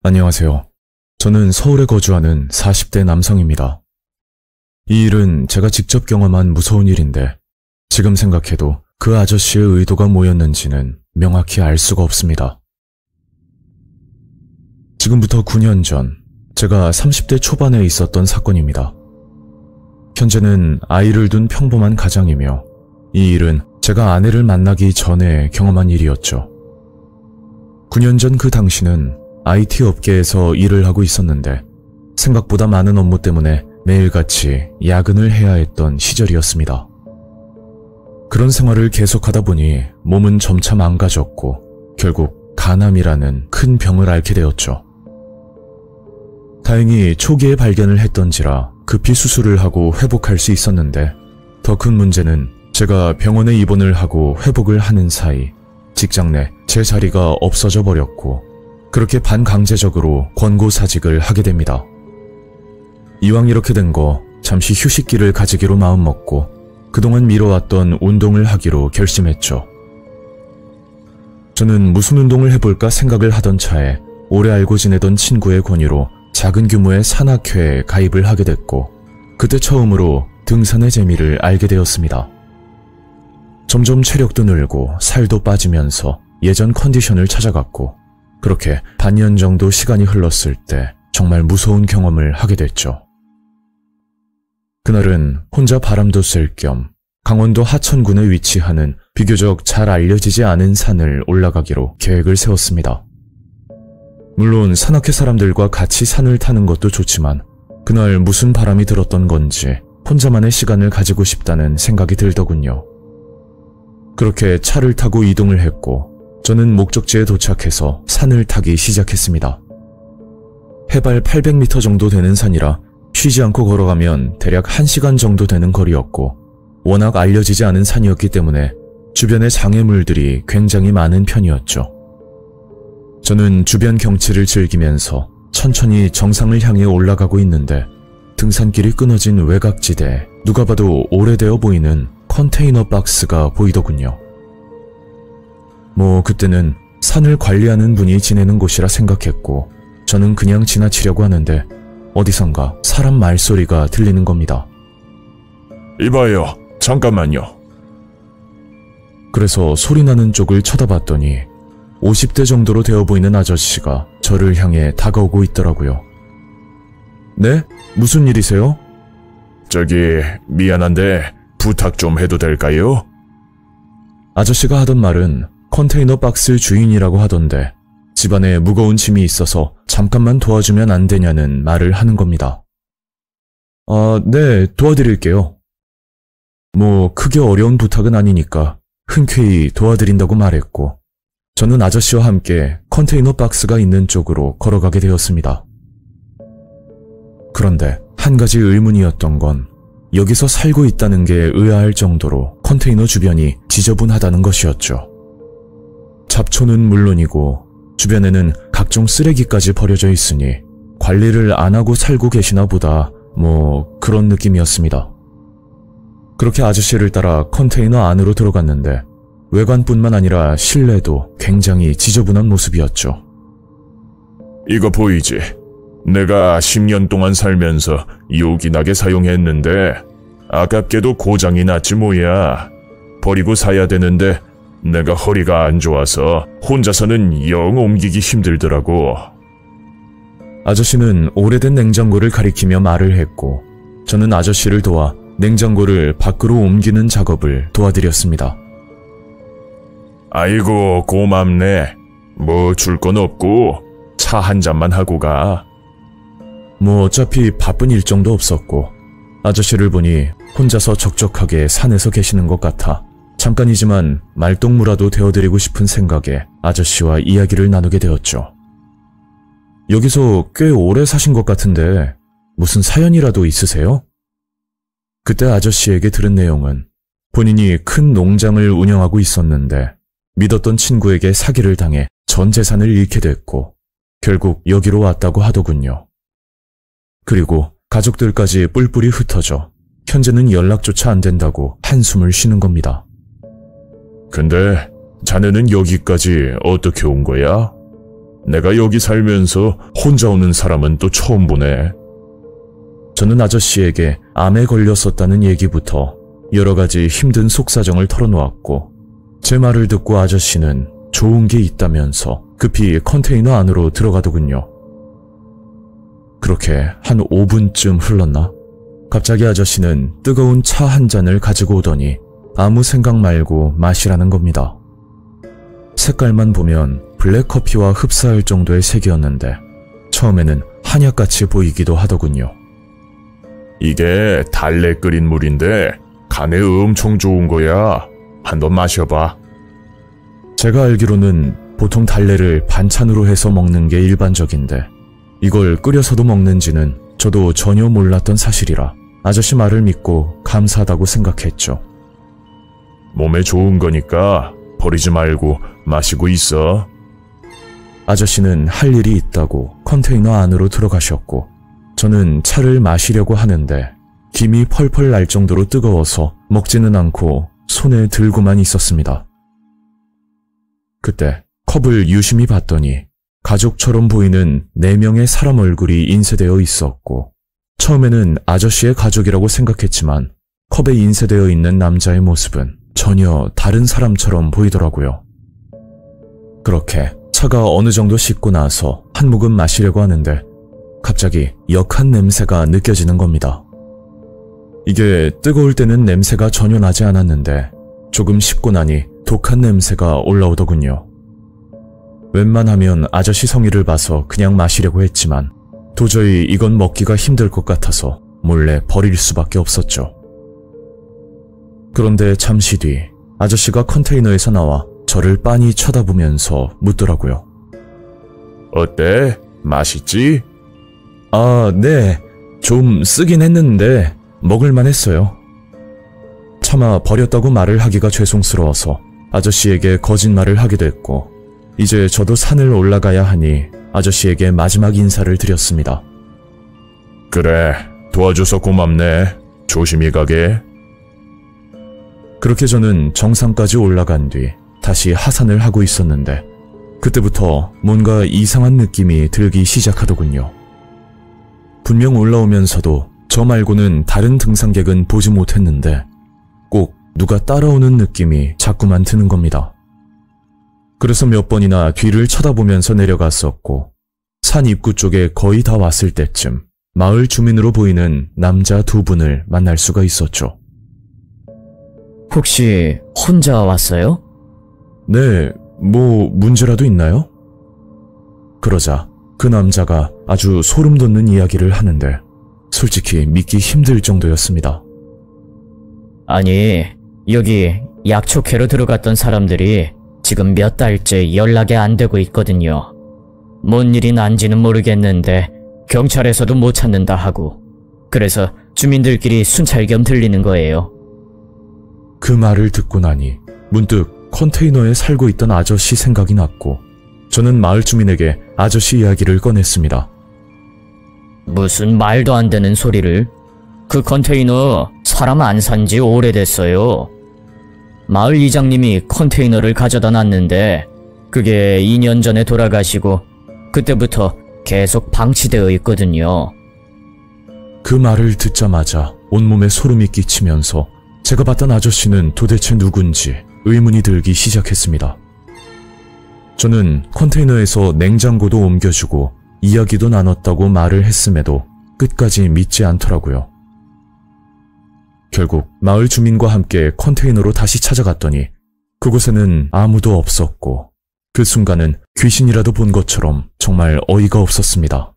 안녕하세요. 저는 서울에 거주하는 40대 남성입니다. 이 일은 제가 직접 경험한 무서운 일인데 지금 생각해도 그 아저씨의 의도가 뭐였는지는 명확히 알 수가 없습니다. 지금부터 9년 전 제가 30대 초반에 있었던 사건입니다. 현재는 아이를 둔 평범한 가장이며 이 일은 제가 아내를 만나기 전에 경험한 일이었죠. 9년 전 그 당시는 IT 업계에서 일을 하고 있었는데 생각보다 많은 업무 때문에 매일같이 야근을 해야 했던 시절이었습니다. 그런 생활을 계속하다 보니 몸은 점차 망가졌고 결국 간암이라는 큰 병을 앓게 되었죠. 다행히 초기에 발견을 했던지라 급히 수술을 하고 회복할 수 있었는데 더 큰 문제는 제가 병원에 입원을 하고 회복을 하는 사이 직장 내 제 자리가 없어져 버렸고 그렇게 반강제적으로 권고사직을 하게 됩니다. 이왕 이렇게 된 거 잠시 휴식기를 가지기로 마음먹고 그동안 미뤄왔던 운동을 하기로 결심했죠. 저는 무슨 운동을 해볼까 생각을 하던 차에 오래 알고 지내던 친구의 권유로 작은 규모의 산악회에 가입을 하게 됐고 그때 처음으로 등산의 재미를 알게 되었습니다. 점점 체력도 늘고 살도 빠지면서 예전 컨디션을 찾아갔고 그렇게 반년 정도 시간이 흘렀을 때 정말 무서운 경험을 하게 됐죠. 그날은 혼자 바람도 쐴 겸 강원도 하천군에 위치하는 비교적 잘 알려지지 않은 산을 올라가기로 계획을 세웠습니다. 물론 산악회 사람들과 같이 산을 타는 것도 좋지만 그날 무슨 바람이 들었던 건지 혼자만의 시간을 가지고 싶다는 생각이 들더군요. 그렇게 차를 타고 이동을 했고 저는 목적지에 도착해서 산을 타기 시작했습니다. 해발 800m 정도 되는 산이라 쉬지 않고 걸어가면 대략 1시간 정도 되는 거리였고 워낙 알려지지 않은 산이었기 때문에 주변에 장애물들이 굉장히 많은 편이었죠. 저는 주변 경치를 즐기면서 천천히 정상을 향해 올라가고 있는데 등산길이 끊어진 외곽지대에 누가 봐도 오래되어 보이는 컨테이너 박스가 보이더군요. 그때는 산을 관리하는 분이 지내는 곳이라 생각했고 저는 그냥 지나치려고 하는데 어디선가 사람 말소리가 들리는 겁니다. 이봐요, 잠깐만요. 그래서 소리 나는 쪽을 쳐다봤더니 50대 정도로 되어 보이는 아저씨가 저를 향해 다가오고 있더라고요. 네? 무슨 일이세요? 저기 미안한데 부탁 좀 해도 될까요? 아저씨가 하던 말은 컨테이너 박스 주인이라고 하던데 집안에 무거운 짐이 있어서 잠깐만 도와주면 안 되냐는 말을 하는 겁니다. 네, 도와드릴게요. 크게 어려운 부탁은 아니니까 흔쾌히 도와드린다고 말했고 저는 아저씨와 함께 컨테이너 박스가 있는 쪽으로 걸어가게 되었습니다. 그런데 한 가지 의문이었던 건 여기서 살고 있다는 게 의아할 정도로 컨테이너 주변이 지저분하다는 것이었죠. 잡초는 물론이고 주변에는 각종 쓰레기까지 버려져 있으니 관리를 안 하고 살고 계시나 보다 그런 느낌이었습니다. 그렇게 아저씨를 따라 컨테이너 안으로 들어갔는데 외관뿐만 아니라 실내도 굉장히 지저분한 모습이었죠. 이거 보이지? 내가 10년 동안 살면서 요긴하게 사용했는데 아깝게도 고장이 났지 뭐야. 버리고 사야 되는데 내가 허리가 안 좋아서 혼자서는 영 옮기기 힘들더라고. 아저씨는 오래된 냉장고를 가리키며 말을 했고 저는 아저씨를 도와 냉장고를 밖으로 옮기는 작업을 도와드렸습니다. 아이고 고맙네. 줄 건 없고 차 한 잔만 하고 가. 어차피 바쁜 일정도 없었고 아저씨를 보니 혼자서 적적하게 산에서 계시는 것 같아 잠깐이지만 말동무라도 되어드리고 싶은 생각에 아저씨와 이야기를 나누게 되었죠. 여기서 꽤 오래 사신 것 같은데 무슨 사연이라도 있으세요? 그때 아저씨에게 들은 내용은 본인이 큰 농장을 운영하고 있었는데 믿었던 친구에게 사기를 당해 전 재산을 잃게 됐고 결국 여기로 왔다고 하더군요. 그리고 가족들까지 뿔뿔이 흩어져 현재는 연락조차 안 된다고 한숨을 쉬는 겁니다. 근데 자네는 여기까지 어떻게 온 거야? 내가 여기 살면서 혼자 오는 사람은 또 처음 보네. 저는 아저씨에게 암에 걸렸었다는 얘기부터 여러 가지 힘든 속사정을 털어놓았고, 제 말을 듣고 아저씨는 좋은 게 있다면서 급히 컨테이너 안으로 들어가더군요. 그렇게 한 5분쯤 흘렀나? 갑자기 아저씨는 뜨거운 차 한 잔을 가지고 오더니 아무 생각 말고 마시라는 겁니다. 색깔만 보면 블랙커피와 흡사할 정도의 색이었는데 처음에는 한약같이 보이기도 하더군요. 이게 달래 끓인 물인데 간에 엄청 좋은 거야. 한번 마셔봐. 제가 알기로는 보통 달래를 반찬으로 해서 먹는 게 일반적인데 이걸 끓여서도 먹는지는 저도 전혀 몰랐던 사실이라 아저씨 말을 믿고 감사하다고 생각했죠. 몸에 좋은 거니까 버리지 말고 마시고 있어. 아저씨는 할 일이 있다고 컨테이너 안으로 들어가셨고, 저는 차를 마시려고 하는데 김이 펄펄 날 정도로 뜨거워서 먹지는 않고 손에 들고만 있었습니다. 그때 컵을 유심히 봤더니 가족처럼 보이는 4명의 사람 얼굴이 인쇄되어 있었고, 처음에는 아저씨의 가족이라고 생각했지만 컵에 인쇄되어 있는 남자의 모습은 전혀 다른 사람처럼 보이더라고요. 그렇게 차가 어느 정도 식고 나서 한 모금 마시려고 하는데 갑자기 역한 냄새가 느껴지는 겁니다. 이게 뜨거울 때는 냄새가 전혀 나지 않았는데 조금 식고 나니 독한 냄새가 올라오더군요. 웬만하면 아저씨 성의를 봐서 그냥 마시려고 했지만 도저히 이건 먹기가 힘들 것 같아서 몰래 버릴 수밖에 없었죠. 그런데 잠시 뒤 아저씨가 컨테이너에서 나와 저를 빤히 쳐다보면서 묻더라고요. 어때? 맛있지? 아, 네. 좀 쓰긴 했는데 먹을만 했어요. 차마 버렸다고 말을 하기가 죄송스러워서 아저씨에게 거짓말을 하게 됐고, 이제 저도 산을 올라가야 하니 아저씨에게 마지막 인사를 드렸습니다. 그래, 도와줘서 고맙네. 조심히 가게. 그렇게 저는 정상까지 올라간 뒤 다시 하산을 하고 있었는데 그때부터 뭔가 이상한 느낌이 들기 시작하더군요. 분명 올라오면서도 저 말고는 다른 등산객은 보지 못했는데 꼭 누가 따라오는 느낌이 자꾸만 드는 겁니다. 그래서 몇 번이나 뒤를 쳐다보면서 내려갔었고, 산 입구 쪽에 거의 다 왔을 때쯤 마을 주민으로 보이는 남자 2분을 만날 수가 있었죠. 혹시 혼자 왔어요? 네, 뭐 문제라도 있나요? 그러자 그 남자가 아주 소름 돋는 이야기를 하는데 솔직히 믿기 힘들 정도였습니다. 아니, 여기 약초캐로 들어갔던 사람들이 지금 몇 달째 연락이 안 되고 있거든요. 뭔 일이 난지는 모르겠는데 경찰에서도 못 찾는다 하고, 그래서 주민들끼리 순찰 겸 들리는 거예요. 그 말을 듣고 나니 문득 컨테이너에 살고 있던 아저씨 생각이 났고, 저는 마을 주민에게 아저씨 이야기를 꺼냈습니다. 무슨 말도 안 되는 소리를. 그 컨테이너 사람 안 산 지 오래됐어요. 마을 이장님이 컨테이너를 가져다 놨는데 그게 2년 전에 돌아가시고 그때부터 계속 방치되어 있거든요. 그 말을 듣자마자 온몸에 소름이 끼치면서 제가 봤던 아저씨는 도대체 누군지 의문이 들기 시작했습니다. 저는 컨테이너에서 냉장고도 옮겨주고 이야기도 나눴다고 말을 했음에도 끝까지 믿지 않더라고요. 결국 마을 주민과 함께 컨테이너로 다시 찾아갔더니 그곳에는 아무도 없었고, 그 순간은 귀신이라도 본 것처럼 정말 어이가 없었습니다.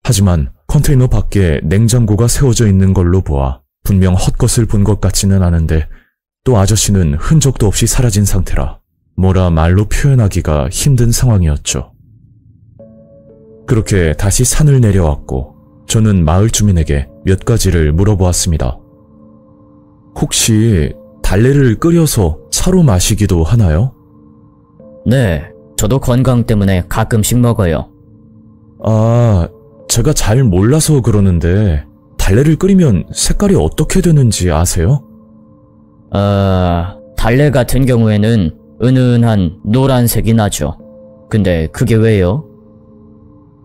하지만 컨테이너 밖에 냉장고가 세워져 있는 걸로 보아 분명 헛것을 본 것 같지는 않은데, 또 아저씨는 흔적도 없이 사라진 상태라 뭐라 말로 표현하기가 힘든 상황이었죠. 그렇게 다시 산을 내려왔고 저는 마을 주민에게 몇 가지를 물어보았습니다. 혹시 달래를 끓여서 차로 마시기도 하나요? 네, 저도 건강 때문에 가끔씩 먹어요. 아, 제가 잘 몰라서 그러는데 달래를 끓이면 색깔이 어떻게 되는지 아세요? 달래 같은 경우에는 은은한 노란색이 나죠. 근데 그게 왜요?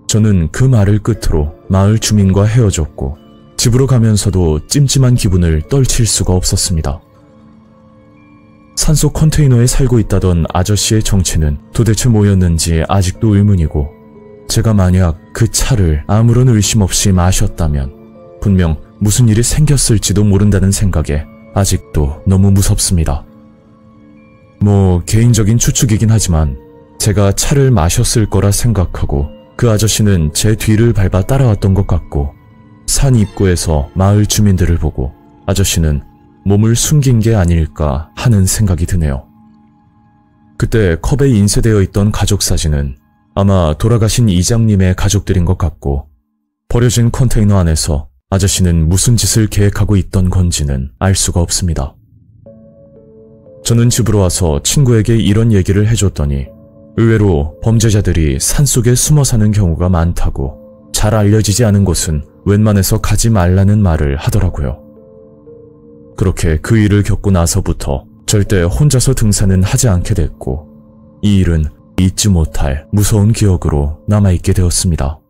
저는 그 말을 끝으로 마을 주민과 헤어졌고 집으로 가면서도 찜찜한 기분을 떨칠 수가 없었습니다. 산소 컨테이너에 살고 있다던 아저씨의 정체는 도대체 뭐였는지 아직도 의문이고, 제가 만약 그 차를 아무런 의심 없이 마셨다면 분명 무슨 일이 생겼을지도 모른다는 생각에 아직도 너무 무섭습니다. 뭐 개인적인 추측이긴 하지만 제가 차를 마셨을 거라 생각하고 그 아저씨는 제 뒤를 밟아 따라왔던 것 같고, 산 입구에서 마을 주민들을 보고 아저씨는 몸을 숨긴 게 아닐까 하는 생각이 드네요. 그때 컵에 인쇄되어 있던 가족 사진은 아마 돌아가신 이장님의 가족들인 것 같고, 버려진 컨테이너 안에서 아저씨는 무슨 짓을 계획하고 있던 건지는 알 수가 없습니다. 저는 집으로 와서 친구에게 이런 얘기를 해줬더니 의외로 범죄자들이 산속에 숨어 사는 경우가 많다고, 잘 알려지지 않은 곳은 웬만해서 가지 말라는 말을 하더라고요. 그렇게 그 일을 겪고 나서부터 절대 혼자서 등산은 하지 않게 됐고, 이 일은 잊지 못할 무서운 기억으로 남아있게 되었습니다.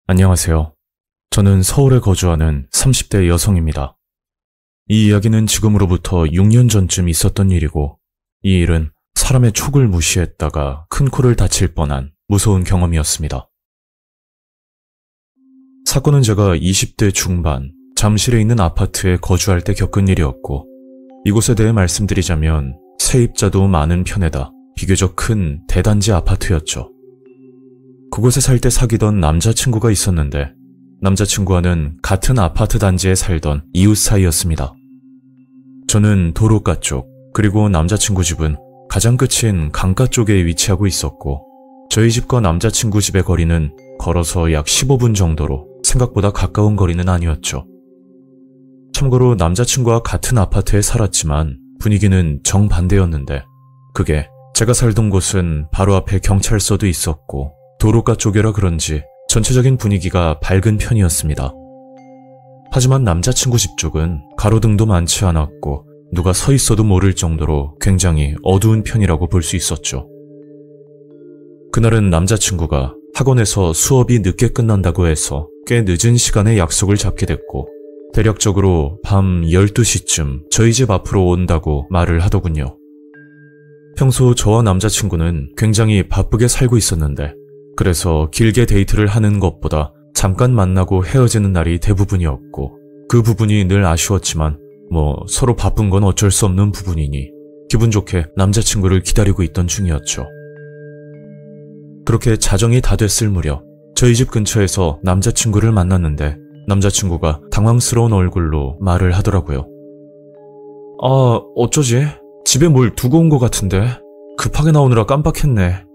안녕하세요. 저는 서울에 거주하는 30대 여성입니다. 이 이야기는 지금으로부터 6년 전쯤 있었던 일이고, 이 일은 사람의 촉을 무시했다가 큰 코를 다칠 뻔한 무서운 경험이었습니다. 사건은 제가 20대 중반 잠실에 있는 아파트에 거주할 때 겪은 일이었고, 이곳에 대해 말씀드리자면 세입자도 많은 편에다 비교적 큰 대단지 아파트였죠. 그곳에 살 때 사귀던 남자친구가 있었는데, 남자친구와는 같은 아파트 단지에 살던 이웃 사이였습니다. 저는 도로가 쪽, 그리고 남자친구 집은 가장 끝인 강가 쪽에 위치하고 있었고, 저희 집과 남자친구 집의 거리는 걸어서 약 15분 정도로 생각보다 가까운 거리는 아니었죠. 참고로 남자친구와 같은 아파트에 살았지만 분위기는 정반대였는데, 그게 제가 살던 곳은 바로 앞에 경찰서도 있었고 도로가 쪽이라 그런지 전체적인 분위기가 밝은 편이었습니다. 하지만 남자친구 집 쪽은 가로등도 많지 않았고 누가 서 있어도 모를 정도로 굉장히 어두운 편이라고 볼 수 있었죠. 그날은 남자친구가 학원에서 수업이 늦게 끝난다고 해서 꽤 늦은 시간에 약속을 잡게 됐고, 대략적으로 밤 12시쯤 저희 집 앞으로 온다고 말을 하더군요. 평소 저와 남자친구는 굉장히 바쁘게 살고 있었는데, 그래서 길게 데이트를 하는 것보다 잠깐 만나고 헤어지는 날이 대부분이었고, 그 부분이 늘 아쉬웠지만 서로 바쁜 건 어쩔 수 없는 부분이니 기분 좋게 남자친구를 기다리고 있던 중이었죠. 그렇게 자정이 다 됐을 무렵 저희 집 근처에서 남자친구를 만났는데, 남자친구가 당황스러운 얼굴로 말을 하더라고요. 어쩌지? 집에 뭘 두고 온 것 같은데 급하게 나오느라 깜빡했네.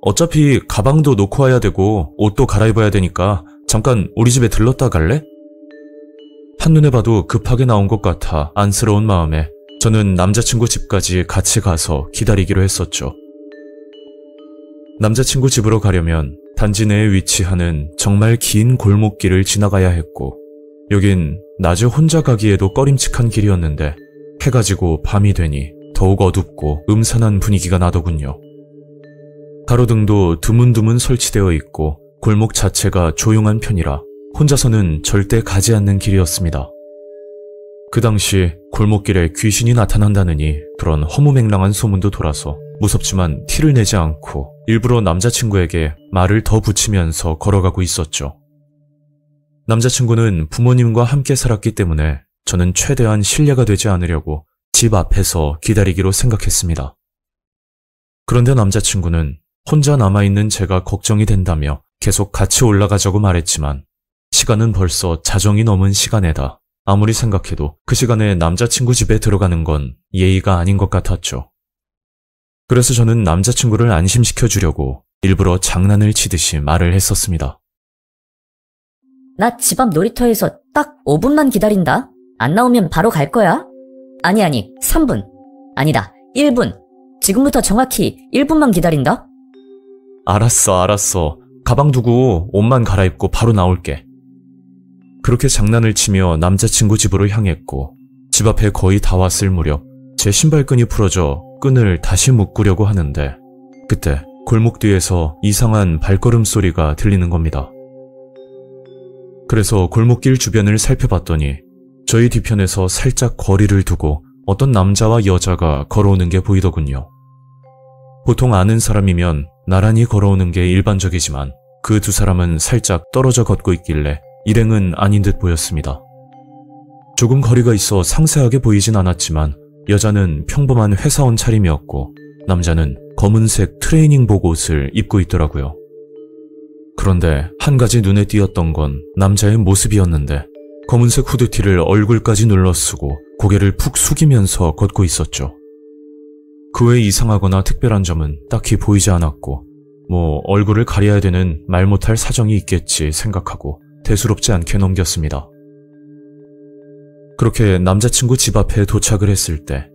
어차피 가방도 놓고 와야 되고 옷도 갈아입어야 되니까 잠깐 우리 집에 들렀다 갈래? 한눈에 봐도 급하게 나온 것 같아 안쓰러운 마음에 저는 남자친구 집까지 같이 가서 기다리기로 했었죠. 남자친구 집으로 가려면 단지 내에 위치하는 정말 긴 골목길을 지나가야 했고, 여긴 낮에 혼자 가기에도 꺼림칙한 길이었는데 해가 지고 밤이 되니 더욱 어둡고 음산한 분위기가 나더군요. 가로등도 드문드문 설치되어 있고 골목 자체가 조용한 편이라 혼자서는 절대 가지 않는 길이었습니다. 그 당시 골목길에 귀신이 나타난다느니 그런 허무맹랑한 소문도 돌아서 무섭지만 티를 내지 않고 일부러 남자친구에게 말을 더 붙이면서 걸어가고 있었죠. 남자친구는 부모님과 함께 살았기 때문에 저는 최대한 신뢰가 되지 않으려고 집 앞에서 기다리기로 생각했습니다. 그런데 남자친구는 혼자 남아있는 제가 걱정이 된다며 계속 같이 올라가자고 말했지만, 시간은 벌써 자정이 넘은 시간에다 아무리 생각해도 그 시간에 남자친구 집에 들어가는 건 예의가 아닌 것 같았죠. 그래서 저는 남자친구를 안심시켜 주려고 일부러 장난을 치듯이 말을 했었습니다. 나 집 앞 놀이터에서 딱 5분만 기다린다. 안 나오면 바로 갈 거야. 아니, 3분. 아니다, 1분. 지금부터 정확히 1분만 기다린다. 알았어. 가방 두고 옷만 갈아입고 바로 나올게. 그렇게 장난을 치며 남자친구 집으로 향했고 집 앞에 거의 다 왔을 무렵 제 신발끈이 풀어져 끈을 다시 묶으려고 하는데 그때 골목 뒤에서 이상한 발걸음 소리가 들리는 겁니다. 그래서 골목길 주변을 살펴봤더니 저희 뒤편에서 살짝 거리를 두고 어떤 남자와 여자가 걸어오는 게 보이더군요. 보통 아는 사람이면 나란히 걸어오는 게 일반적이지만 그 두 사람은 살짝 떨어져 걷고 있길래 일행은 아닌 듯 보였습니다. 조금 거리가 있어 상세하게 보이진 않았지만 여자는 평범한 회사원 차림이었고 남자는 검은색 트레이닝복 옷을 입고 있더라고요. 그런데 한 가지 눈에 띄었던 건 남자의 모습이었는데 검은색 후드티를 얼굴까지 눌러쓰고 고개를 푹 숙이면서 걷고 있었죠. 그 외 이상하거나 특별한 점은 딱히 보이지 않았고 얼굴을 가려야 되는 말 못할 사정이 있겠지 생각하고 대수롭지 않게 넘겼습니다. 그렇게 남자친구 집 앞에 도착을 했을 때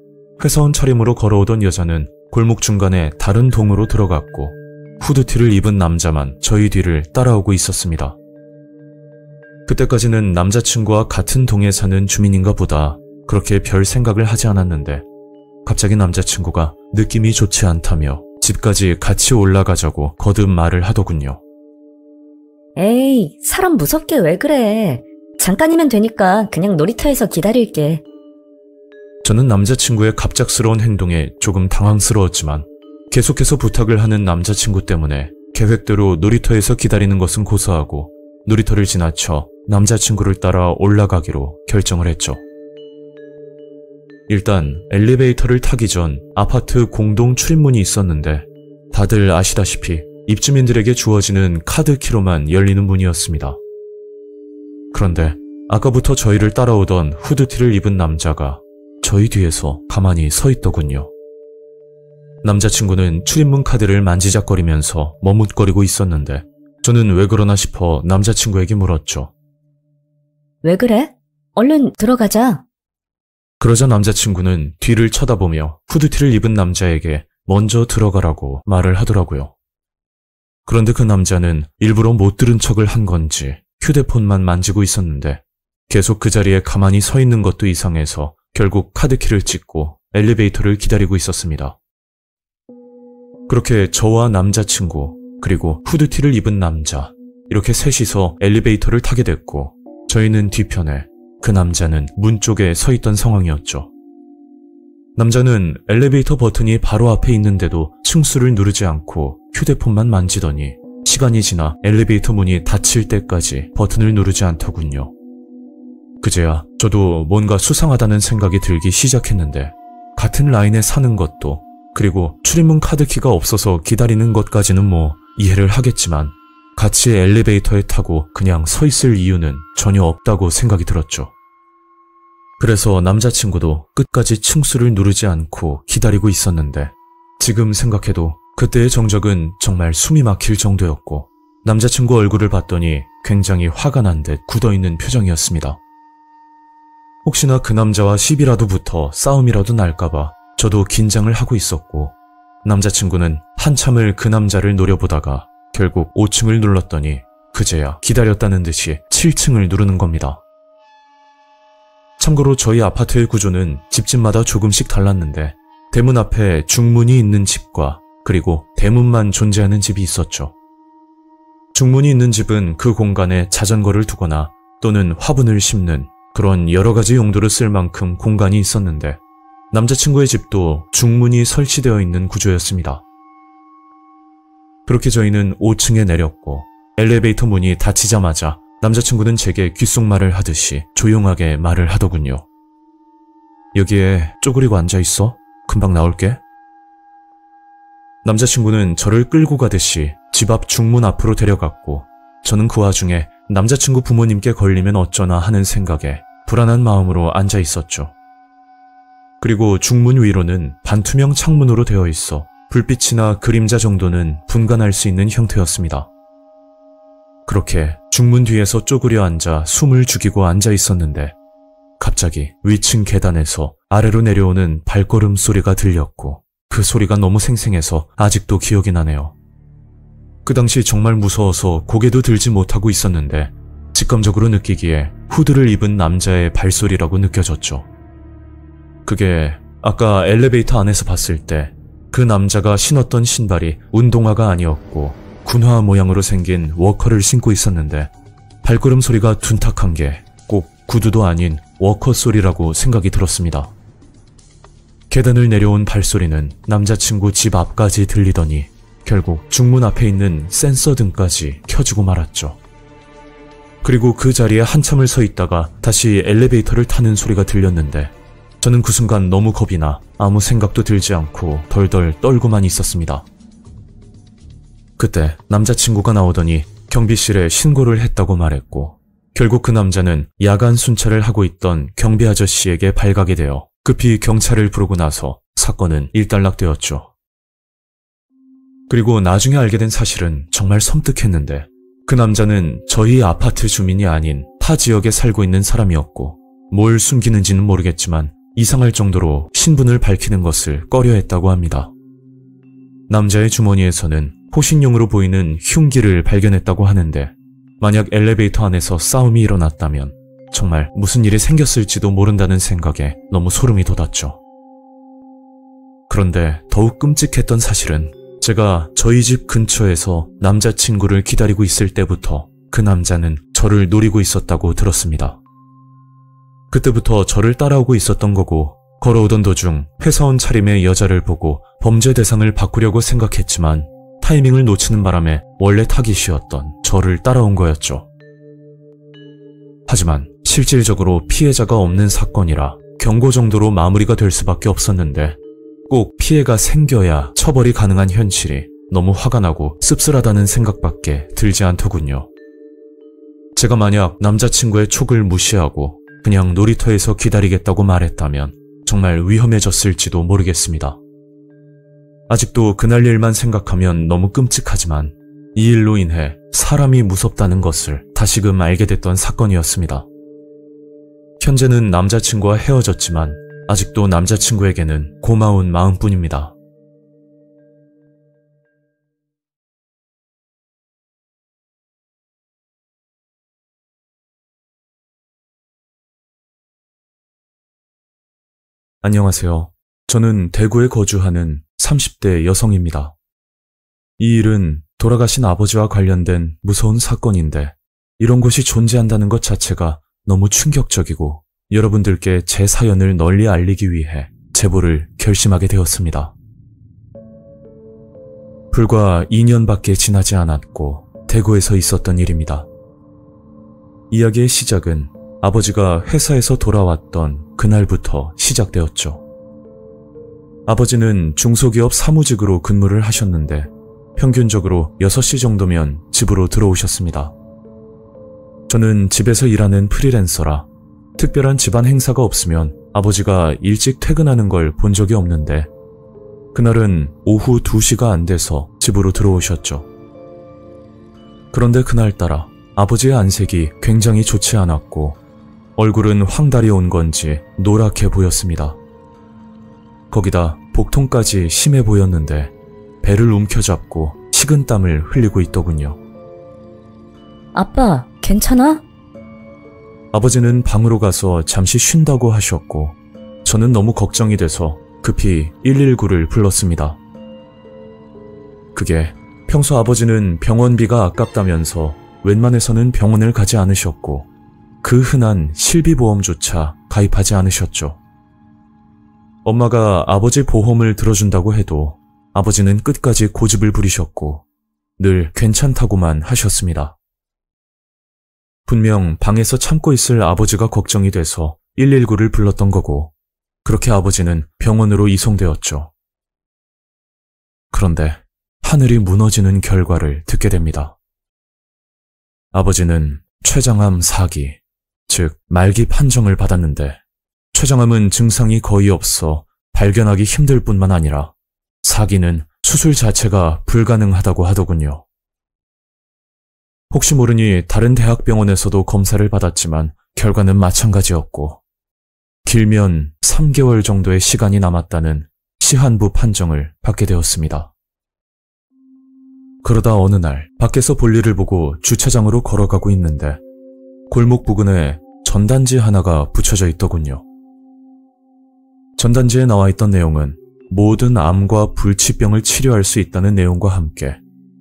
회사원 차림으로 걸어오던 여자는 골목 중간에 다른 동으로 들어갔고 후드티를 입은 남자만 저희 뒤를 따라오고 있었습니다. 그때까지는 남자친구와 같은 동에 사는 주민인가 보다 그렇게 별 생각을 하지 않았는데 갑자기 남자친구가 느낌이 좋지 않다며 집까지 같이 올라가자고 거듭 말을 하더군요. 에이, 사람 무섭게 왜 그래. 잠깐이면 되니까 그냥 놀이터에서 기다릴게. 저는 남자친구의 갑작스러운 행동에 조금 당황스러웠지만 계속해서 부탁을 하는 남자친구 때문에 계획대로 놀이터에서 기다리는 것은 고사하고 놀이터를 지나쳐 남자친구를 따라 올라가기로 결정을 했죠. 일단 엘리베이터를 타기 전 아파트 공동 출입문이 있었는데 다들 아시다시피 입주민들에게 주어지는 카드키로만 열리는 문이었습니다. 그런데 아까부터 저희를 따라오던 후드티를 입은 남자가 저희 뒤에서 가만히 서 있더군요. 남자친구는 출입문 카드를 만지작거리면서 머뭇거리고 있었는데 저는 왜 그러나 싶어 남자친구에게 물었죠. 왜 그래? 얼른 들어가자. 그러자 남자친구는 뒤를 쳐다보며 후드티를 입은 남자에게 먼저 들어가라고 말을 하더라고요. 그런데 그 남자는 일부러 못 들은 척을 한 건지 휴대폰만 만지고 있었는데 계속 그 자리에 가만히 서 있는 것도 이상해서 결국 카드키를 찍고 엘리베이터를 기다리고 있었습니다. 그렇게 저와 남자친구 그리고 후드티를 입은 남자 이렇게 셋이서 엘리베이터를 타게 됐고 저희는 뒤편에 그 남자는 문 쪽에 서 있던 상황이었죠. 남자는 엘리베이터 버튼이 바로 앞에 있는데도 층수를 누르지 않고 휴대폰만 만지더니 시간이 지나 엘리베이터 문이 닫힐 때까지 버튼을 누르지 않더군요. 그제야 저도 뭔가 수상하다는 생각이 들기 시작했는데 같은 라인에 사는 것도 그리고 출입문 카드키가 없어서 기다리는 것까지는 이해를 하겠지만 같이 엘리베이터에 타고 그냥 서 있을 이유는 전혀 없다고 생각이 들었죠. 그래서 남자친구도 끝까지 층수를 누르지 않고 기다리고 있었는데 지금 생각해도 그때의 정적은 정말 숨이 막힐 정도였고 남자친구 얼굴을 봤더니 굉장히 화가 난 듯 굳어있는 표정이었습니다. 혹시나 그 남자와 시비라도 붙어 싸움이라도 날까봐 저도 긴장을 하고 있었고 남자친구는 한참을 그 남자를 노려보다가 결국 5층을 눌렀더니 그제야 기다렸다는 듯이 7층을 누르는 겁니다. 참고로 저희 아파트의 구조는 집집마다 조금씩 달랐는데 대문 앞에 중문이 있는 집과 그리고 대문만 존재하는 집이 있었죠. 중문이 있는 집은 그 공간에 자전거를 두거나 또는 화분을 심는 그런 여러 가지 용도로 쓸 만큼 공간이 있었는데 남자친구의 집도 중문이 설치되어 있는 구조였습니다. 그렇게 저희는 5층에 내렸고 엘리베이터 문이 닫히자마자 남자친구는 제게 귓속말을 하듯이 조용하게 말을 하더군요. 여기에 쪼그리고 앉아있어? 금방 나올게. 남자친구는 저를 끌고 가듯이 집 앞 중문 앞으로 데려갔고 저는 그 와중에 남자친구 부모님께 걸리면 어쩌나 하는 생각에 불안한 마음으로 앉아 있었죠. 그리고 중문 위로는 반투명 창문으로 되어 있어 불빛이나 그림자 정도는 분간할 수 있는 형태였습니다. 그렇게 중문 뒤에서 쪼그려 앉아 숨을 죽이고 앉아 있었는데 갑자기 위층 계단에서 아래로 내려오는 발걸음 소리가 들렸고 그 소리가 너무 생생해서 아직도 기억이 나네요. 그 당시 정말 무서워서 고개도 들지 못하고 있었는데 직감적으로 느끼기에 후드를 입은 남자의 발소리라고 느껴졌죠. 그게 아까 엘리베이터 안에서 봤을 때 그 남자가 신었던 신발이 운동화가 아니었고 군화 모양으로 생긴 워커를 신고 있었는데 발걸음 소리가 둔탁한 게 꼭 구두도 아닌 워커 소리라고 생각이 들었습니다. 계단을 내려온 발소리는 남자친구 집 앞까지 들리더니 결국 중문 앞에 있는 센서 등까지 켜지고 말았죠. 그리고 그 자리에 한참을 서 있다가 다시 엘리베이터를 타는 소리가 들렸는데 저는 그 순간 너무 겁이 나 아무 생각도 들지 않고 덜덜 떨고만 있었습니다. 그때 남자친구가 나오더니 경비실에 신고를 했다고 말했고 결국 그 남자는 야간 순찰을 하고 있던 경비 아저씨에게 발각이 되어 급히 경찰을 부르고 나서 사건은 일단락되었죠. 그리고 나중에 알게 된 사실은 정말 섬뜩했는데 그 남자는 저희 아파트 주민이 아닌 타 지역에 살고 있는 사람이었고 뭘 숨기는지는 모르겠지만 이상할 정도로 신분을 밝히는 것을 꺼려했다고 합니다. 남자의 주머니에서는 호신용으로 보이는 흉기를 발견했다고 하는데 만약 엘리베이터 안에서 싸움이 일어났다면 정말 무슨 일이 생겼을지도 모른다는 생각에 너무 소름이 돋았죠. 그런데 더욱 끔찍했던 사실은 제가 저희 집 근처에서 남자친구를 기다리고 있을 때부터 그 남자는 저를 노리고 있었다고 들었습니다. 그때부터 저를 따라오고 있었던 거고 걸어오던 도중 회사원 차림의 여자를 보고 범죄 대상을 바꾸려고 생각했지만 타이밍을 놓치는 바람에 원래 타깃이었던 저를 따라온 거였죠. 하지만 실질적으로 피해자가 없는 사건이라 경고 정도로 마무리가 될 수밖에 없었는데 꼭 피해가 생겨야 처벌이 가능한 현실이 너무 화가 나고 씁쓸하다는 생각밖에 들지 않더군요. 제가 만약 남자친구의 촉을 무시하고 그냥 놀이터에서 기다리겠다고 말했다면 정말 위험해졌을지도 모르겠습니다. 아직도 그날 일만 생각하면 너무 끔찍하지만 이 일로 인해 사람이 무섭다는 것을 다시금 알게 됐던 사건이었습니다. 현재는 남자친구와 헤어졌지만 아직도 남자친구에게는 고마운 마음뿐입니다. 안녕하세요. 저는 대구에 거주하는 30대 여성입니다. 이 일은 돌아가신 아버지와 관련된 무서운 사건인데 이런 곳이 존재한다는 것 자체가 너무 충격적이고 여러분들께 제 사연을 널리 알리기 위해 제보를 결심하게 되었습니다. 불과 2년밖에 지나지 않았고 대구에서 있었던 일입니다. 이야기의 시작은 아버지가 회사에서 돌아왔던 그날부터 시작되었죠. 아버지는 중소기업 사무직으로 근무를 하셨는데 평균적으로 6시 정도면 집으로 들어오셨습니다. 저는 집에서 일하는 프리랜서라 특별한 집안 행사가 없으면 아버지가 일찍 퇴근하는 걸 본 적이 없는데 그날은 오후 2시가 안 돼서 집으로 들어오셨죠. 그런데 그날따라 아버지의 안색이 굉장히 좋지 않았고 얼굴은 황달이 온 건지 노랗게 보였습니다. 거기다 복통까지 심해 보였는데 배를 움켜잡고 식은땀을 흘리고 있더군요. 아빠, 괜찮아? 아버지는 방으로 가서 잠시 쉰다고 하셨고 저는 너무 걱정이 돼서 급히 119를 불렀습니다. 그게 평소 아버지는 병원비가 아깝다면서 웬만해서는 병원을 가지 않으셨고 그 흔한 실비보험조차 가입하지 않으셨죠. 엄마가 아버지 보험을 들어준다고 해도 아버지는 끝까지 고집을 부리셨고 늘 괜찮다고만 하셨습니다. 분명 방에서 참고 있을 아버지가 걱정이 돼서 119를 불렀던 거고 그렇게 아버지는 병원으로 이송되었죠. 그런데 하늘이 무너지는 결과를 듣게 됩니다. 아버지는 췌장암 4기, 즉 말기 판정을 받았는데 췌장암은 증상이 거의 없어 발견하기 힘들 뿐만 아니라 4기는 수술 자체가 불가능하다고 하더군요. 혹시 모르니 다른 대학병원에서도 검사를 받았지만 결과는 마찬가지였고 길면 3개월 정도의 시간이 남았다는 시한부 판정을 받게 되었습니다. 그러다 어느 날 밖에서 볼일을 보고 주차장으로 걸어가고 있는데 골목 부근에 전단지 하나가 붙여져 있더군요. 전단지에 나와 있던 내용은 모든 암과 불치병을 치료할 수 있다는 내용과 함께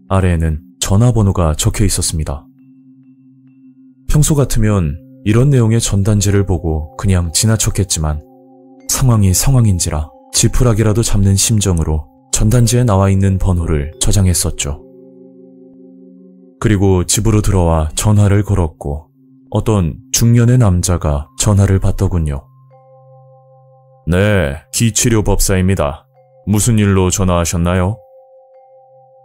아래에는 전화번호가 적혀 있었습니다. 평소 같으면 이런 내용의 전단지를 보고 그냥 지나쳤겠지만 상황이 상황인지라 지푸라기라도 잡는 심정으로 전단지에 나와 있는 번호를 저장했었죠. 그리고 집으로 들어와 전화를 걸었고 어떤 중년의 남자가 전화를 받더군요. 네, 기치료법사입니다. 무슨 일로 전화하셨나요?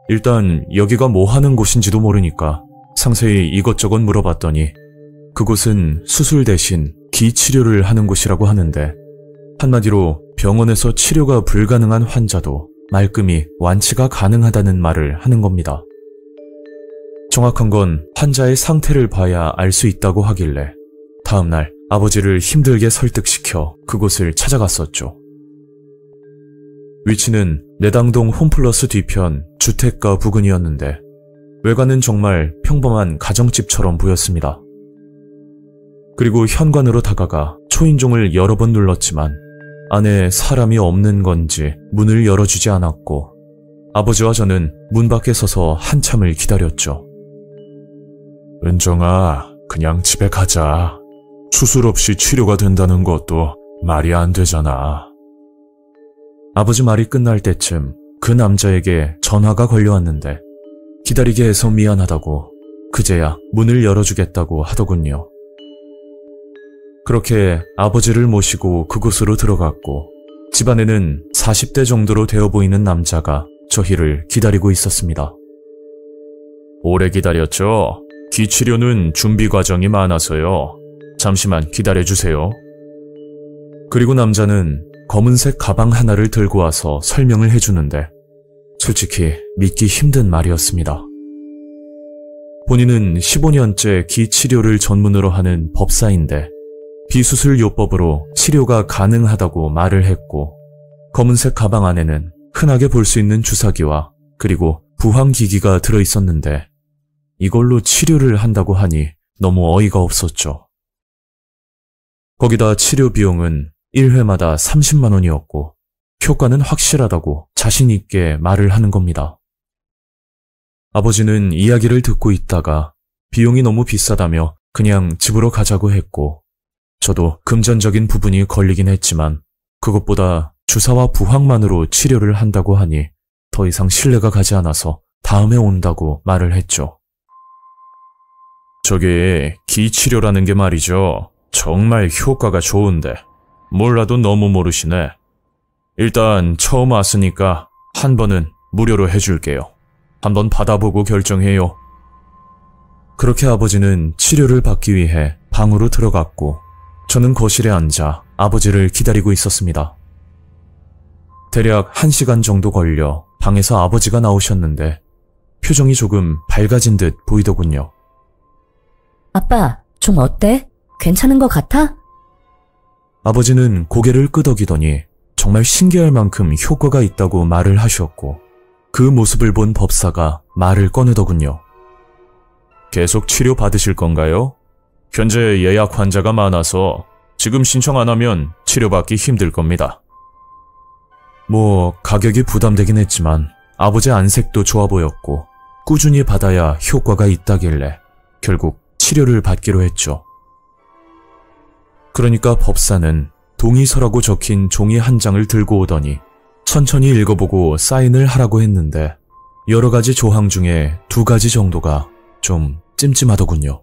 일단 여기가 뭐 하는 곳인지도 모르니까 상세히 이것저것 물어봤더니 그곳은 수술 대신 기치료를 하는 곳이라고 하는데 한마디로 병원에서 치료가 불가능한 환자도 말끔히 완치가 가능하다는 말을 하는 겁니다. 정확한 건 환자의 상태를 봐야 알 수 있다고 하길래 다음날 아버지를 힘들게 설득시켜 그곳을 찾아갔었죠. 위치는 내당동 홈플러스 뒤편 주택가 부근이었는데 외관은 정말 평범한 가정집처럼 보였습니다. 그리고 현관으로 다가가 초인종을 여러 번 눌렀지만 안에 사람이 없는 건지 문을 열어주지 않았고 아버지와 저는 문 밖에 서서 한참을 기다렸죠. 은정아, 그냥 집에 가자. 수술 없이 치료가 된다는 것도 말이 안 되잖아. 아버지 말이 끝날 때쯤 그 남자에게 전화가 걸려왔는데 기다리게 해서 미안하다고 그제야 문을 열어주겠다고 하더군요. 그렇게 아버지를 모시고 그곳으로 들어갔고 집안에는 40대 정도로 되어 보이는 남자가 저희를 기다리고 있었습니다. 오래 기다렸죠? 기치료는 준비 과정이 많아서요. 잠시만 기다려주세요. 그리고 남자는 검은색 가방 하나를 들고 와서 설명을 해주는데 솔직히 믿기 힘든 말이었습니다. 본인은 15년째 기치료를 전문으로 하는 법사인데 비수술 요법으로 치료가 가능하다고 말을 했고 검은색 가방 안에는 흔하게 볼 수 있는 주사기와 그리고 부항기기가 들어있었는데 이걸로 치료를 한다고 하니 너무 어이가 없었죠. 거기다 치료 비용은 1회마다 30만 원이었고 효과는 확실하다고 자신 있게 말을 하는 겁니다. 아버지는 이야기를 듣고 있다가 비용이 너무 비싸다며 그냥 집으로 가자고 했고 저도 금전적인 부분이 걸리긴 했지만 그것보다 주사와 부항만으로 치료를 한다고 하니 더 이상 신뢰가 가지 않아서 다음에 온다고 말을 했죠. 저게 기치료라는 게 말이죠. 정말 효과가 좋은데 몰라도 너무 모르시네. 일단 처음 왔으니까 한 번은 무료로 해줄게요. 한번 받아보고 결정해요. 그렇게 아버지는 치료를 받기 위해 방으로 들어갔고 저는 거실에 앉아 아버지를 기다리고 있었습니다. 대략 1시간 정도 걸려 방에서 아버지가 나오셨는데 표정이 조금 밝아진 듯 보이더군요. 아빠, 좀 어때? 괜찮은 것 같아? 아버지는 고개를 끄덕이더니 정말 신기할 만큼 효과가 있다고 말을 하셨고 그 모습을 본 법사가 말을 꺼내더군요. 계속 치료 받으실 건가요? 현재 예약 환자가 많아서 지금 신청 안 하면 치료받기 힘들 겁니다. 뭐 가격이 부담되긴 했지만 아버지 안색도 좋아 보였고 꾸준히 받아야 효과가 있다길래 결국 치료를 받기로 했죠. 그러니까 법사는 동의서라고 적힌 종이 한 장을 들고 오더니 천천히 읽어보고 사인을 하라고 했는데 여러 가지 조항 중에 2가지 정도가 좀 찜찜하더군요.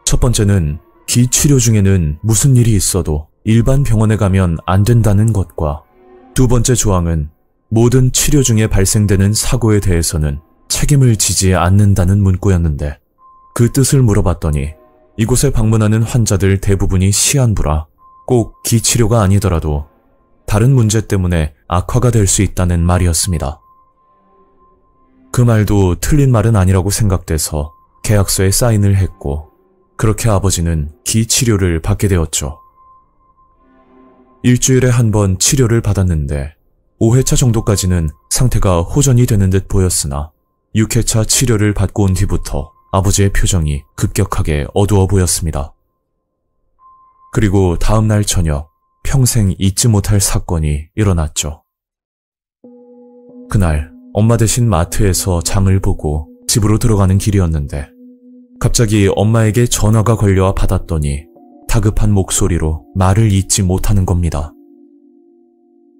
첫 번째는 기치료 중에는 무슨 일이 있어도 일반 병원에 가면 안 된다는 것과 두 번째 조항은 모든 치료 중에 발생되는 사고에 대해서는 책임을 지지 않는다는 문구였는데 그 뜻을 물어봤더니 이곳에 방문하는 환자들 대부분이 시한부라 꼭 기치료가 아니더라도 다른 문제 때문에 악화가 될 수 있다는 말이었습니다. 그 말도 틀린 말은 아니라고 생각돼서 계약서에 사인을 했고 그렇게 아버지는 기치료를 받게 되었죠. 일주일에 한 번 치료를 받았는데 5회차 정도까지는 상태가 호전이 되는 듯 보였으나 6회차 치료를 받고 온 뒤부터 아버지의 표정이 급격하게 어두워 보였습니다. 그리고 다음 날 저녁, 평생 잊지 못할 사건이 일어났죠. 그날 엄마 대신 마트에서 장을 보고 집으로 들어가는 길이었는데 갑자기 엄마에게 전화가 걸려와 받았더니 다급한 목소리로 말을 잇지 못하는 겁니다.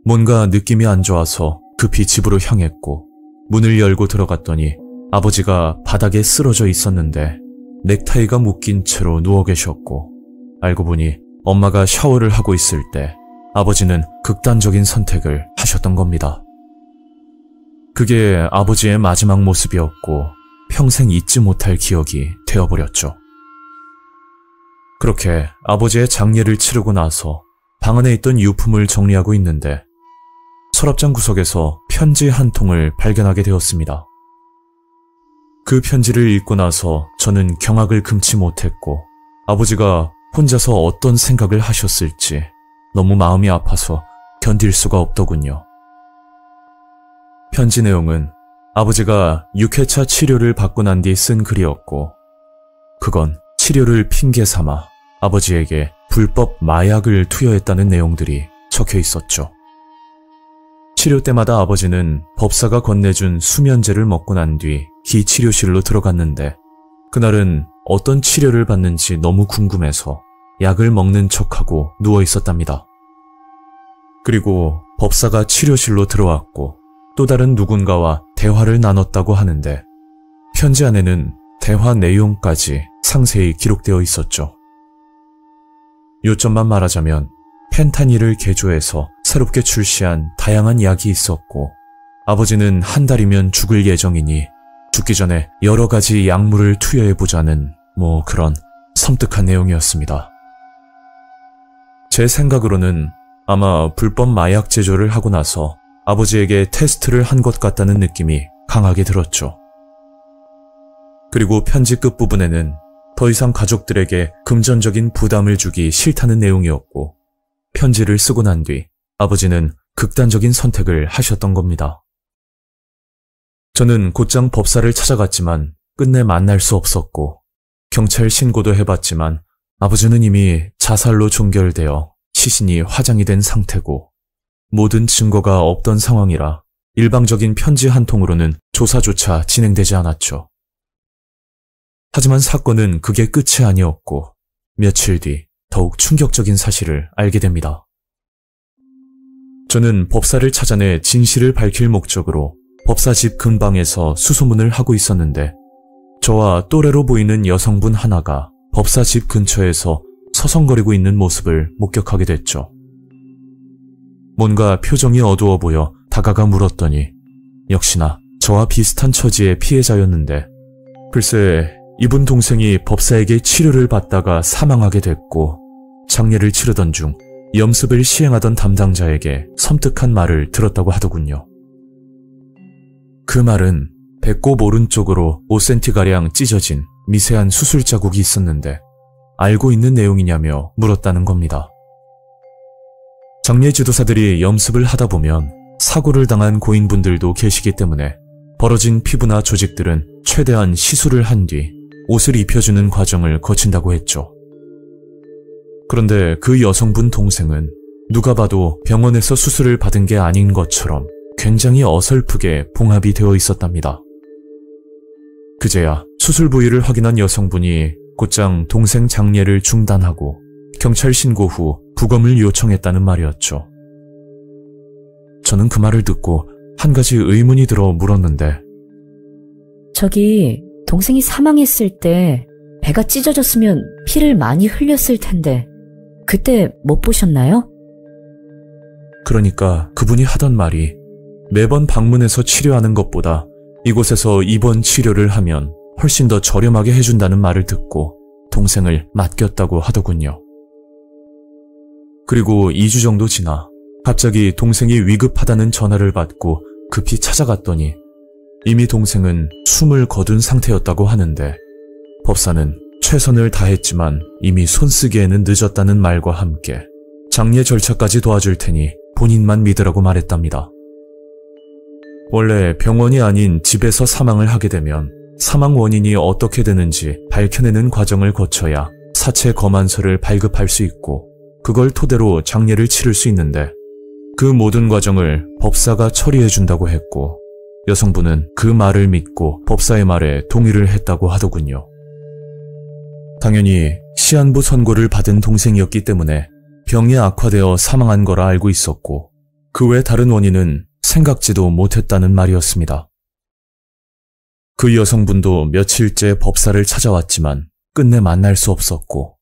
뭔가 느낌이 안 좋아서 급히 집으로 향했고 문을 열고 들어갔더니 아버지가 바닥에 쓰러져 있었는데 넥타이가 묶인 채로 누워 계셨고 알고 보니 엄마가 샤워를 하고 있을 때 아버지는 극단적인 선택을 하셨던 겁니다. 그게 아버지의 마지막 모습이었고 평생 잊지 못할 기억이 되어버렸죠. 그렇게 아버지의 장례를 치르고 나서 방 안에 있던 유품을 정리하고 있는데 서랍장 구석에서 편지 한 통을 발견하게 되었습니다. 그 편지를 읽고 나서 저는 경악을 금치 못했고 아버지가 혼자서 어떤 생각을 하셨을지 너무 마음이 아파서 견딜 수가 없더군요. 편지 내용은 아버지가 6회차 치료를 받고 난 뒤 쓴 글이었고 그건 치료를 핑계 삼아 아버지에게 불법 마약을 투여했다는 내용들이 적혀 있었죠. 치료 때마다 아버지는 법사가 건네준 수면제를 먹고 난 뒤 기치료실로 들어갔는데 그날은 어떤 치료를 받는지 너무 궁금해서 약을 먹는 척하고 누워 있었답니다. 그리고 법사가 치료실로 들어왔고 또 다른 누군가와 대화를 나눴다고 하는데 편지 안에는 대화 내용까지 상세히 기록되어 있었죠. 요점만 말하자면 펜타닐을 개조해서 새롭게 출시한 다양한 약이 있었고 아버지는 한 달이면 죽을 예정이니 죽기 전에 여러 가지 약물을 투여해보자는 그런 섬뜩한 내용이었습니다. 제 생각으로는 아마 불법 마약 제조를 하고 나서 아버지에게 테스트를 한 것 같다는 느낌이 강하게 들었죠. 그리고 편지 끝부분에는 더 이상 가족들에게 금전적인 부담을 주기 싫다는 내용이었고 편지를 쓰고 난 뒤 아버지는 극단적인 선택을 하셨던 겁니다. 저는 곧장 법사를 찾아갔지만 끝내 만날 수 없었고 경찰 신고도 해봤지만 아버지는 이미 자살로 종결되어 시신이 화장이 된 상태고 모든 증거가 없던 상황이라 일방적인 편지 한 통으로는 조사조차 진행되지 않았죠. 하지만 사건은 그게 끝이 아니었고 며칠 뒤 더욱 충격적인 사실을 알게 됩니다. 저는 법사를 찾아내 진실을 밝힐 목적으로 법사 집 근방에서 수소문을 하고 있었는데 저와 또래로 보이는 여성분 하나가 법사 집 근처에서 서성거리고 있는 모습을 목격하게 됐죠. 뭔가 표정이 어두워 보여 다가가 물었더니 역시나 저와 비슷한 처지의 피해자였는데 글쎄 이분 동생이 법사에게 치료를 받다가 사망하게 됐고 장례를 치르던 중 염습을 시행하던 담당자에게 섬뜩한 말을 들었다고 하더군요. 그 말은 배꼽 오른쪽으로 5cm가량 찢어진 미세한 수술 자국이 있었는데 알고 있는 내용이냐며 물었다는 겁니다. 장례 지도사들이 염습을 하다 보면 사고를 당한 고인분들도 계시기 때문에 벌어진 피부나 조직들은 최대한 시술을 한 뒤 옷을 입혀주는 과정을 거친다고 했죠. 그런데 그 여성분 동생은 누가 봐도 병원에서 수술을 받은 게 아닌 것처럼 굉장히 어설프게 봉합이 되어 있었답니다. 그제야 수술 부위를 확인한 여성분이 곧장 동생 장례를 중단하고 경찰 신고 후 부검을 요청했다는 말이었죠. 저는 그 말을 듣고 한 가지 의문이 들어 물었는데 저기 동생이 사망했을 때 배가 찢어졌으면 피를 많이 흘렸을 텐데 그때 못 보셨나요? 그러니까 그분이 하던 말이 매번 방문해서 치료하는 것보다 이곳에서 입원 치료를 하면 훨씬 더 저렴하게 해준다는 말을 듣고 동생을 맡겼다고 하더군요. 그리고 2주 정도 지나 갑자기 동생이 위급하다는 전화를 받고 급히 찾아갔더니 이미 동생은 숨을 거둔 상태였다고 하는데 법사는 최선을 다했지만 이미 손쓰기에는 늦었다는 말과 함께 장례 절차까지 도와줄 테니 본인만 믿으라고 말했답니다. 원래 병원이 아닌 집에서 사망을 하게 되면 사망 원인이 어떻게 되는지 밝혀내는 과정을 거쳐야 사체 검안서를 발급할 수 있고 그걸 토대로 장례를 치를 수 있는데 그 모든 과정을 법사가 처리해준다고 했고 여성분은 그 말을 믿고 법사의 말에 동의를 했다고 하더군요. 당연히 시한부 선고를 받은 동생이었기 때문에 병이 악화되어 사망한 거라 알고 있었고 그 외 다른 원인은 생각지도 못했다는 말이었습니다. 그 여성분도 며칠째 법사를 찾아왔지만 끝내 만날 수 없었고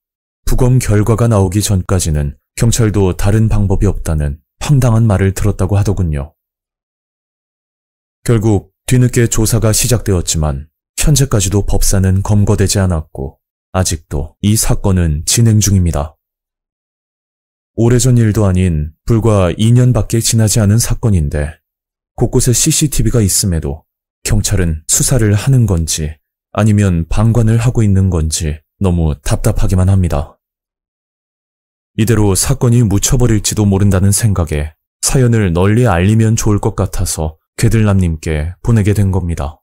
부검 결과가 나오기 전까지는 경찰도 다른 방법이 없다는 황당한 말을 들었다고 하더군요. 결국 뒤늦게 조사가 시작되었지만 현재까지도 법사는 검거되지 않았고 아직도 이 사건은 진행 중입니다. 오래전 일도 아닌 불과 2년밖에 지나지 않은 사건인데 곳곳에 CCTV가 있음에도 경찰은 수사를 하는 건지 아니면 방관을 하고 있는 건지 너무 답답하기만 합니다. 이대로 사건이 묻혀버릴지도 모른다는 생각에 사연을 널리 알리면 좋을 것 같아서 괴들남님께 보내게 된 겁니다.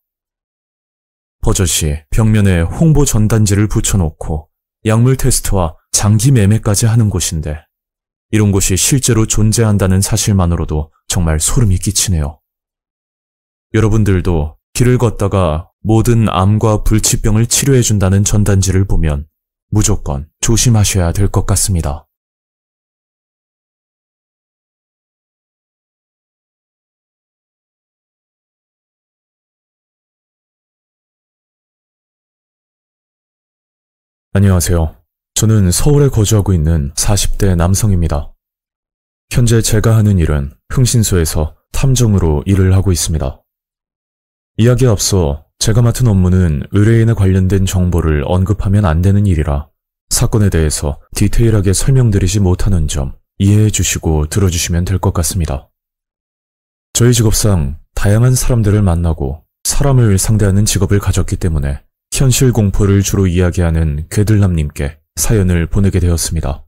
버젓이 벽면에 홍보 전단지를 붙여놓고 약물 테스트와 장기 매매까지 하는 곳인데 이런 곳이 실제로 존재한다는 사실만으로도 정말 소름이 끼치네요. 여러분들도 길을 걷다가 모든 암과 불치병을 치료해준다는 전단지를 보면 무조건 조심하셔야 될 것 같습니다. 안녕하세요. 저는 서울에 거주하고 있는 40대 남성입니다. 현재 제가 하는 일은 흥신소에서 탐정으로 일을 하고 있습니다. 이야기에 앞서 제가 맡은 업무는 의뢰인에 관련된 정보를 언급하면 안 되는 일이라 사건에 대해서 디테일하게 설명드리지 못하는 점 이해해 주시고 들어주시면 될 것 같습니다. 저희 직업상 다양한 사람들을 만나고 사람을 상대하는 직업을 가졌기 때문에 현실 공포를 주로 이야기하는 괴들남님께 사연을 보내게 되었습니다.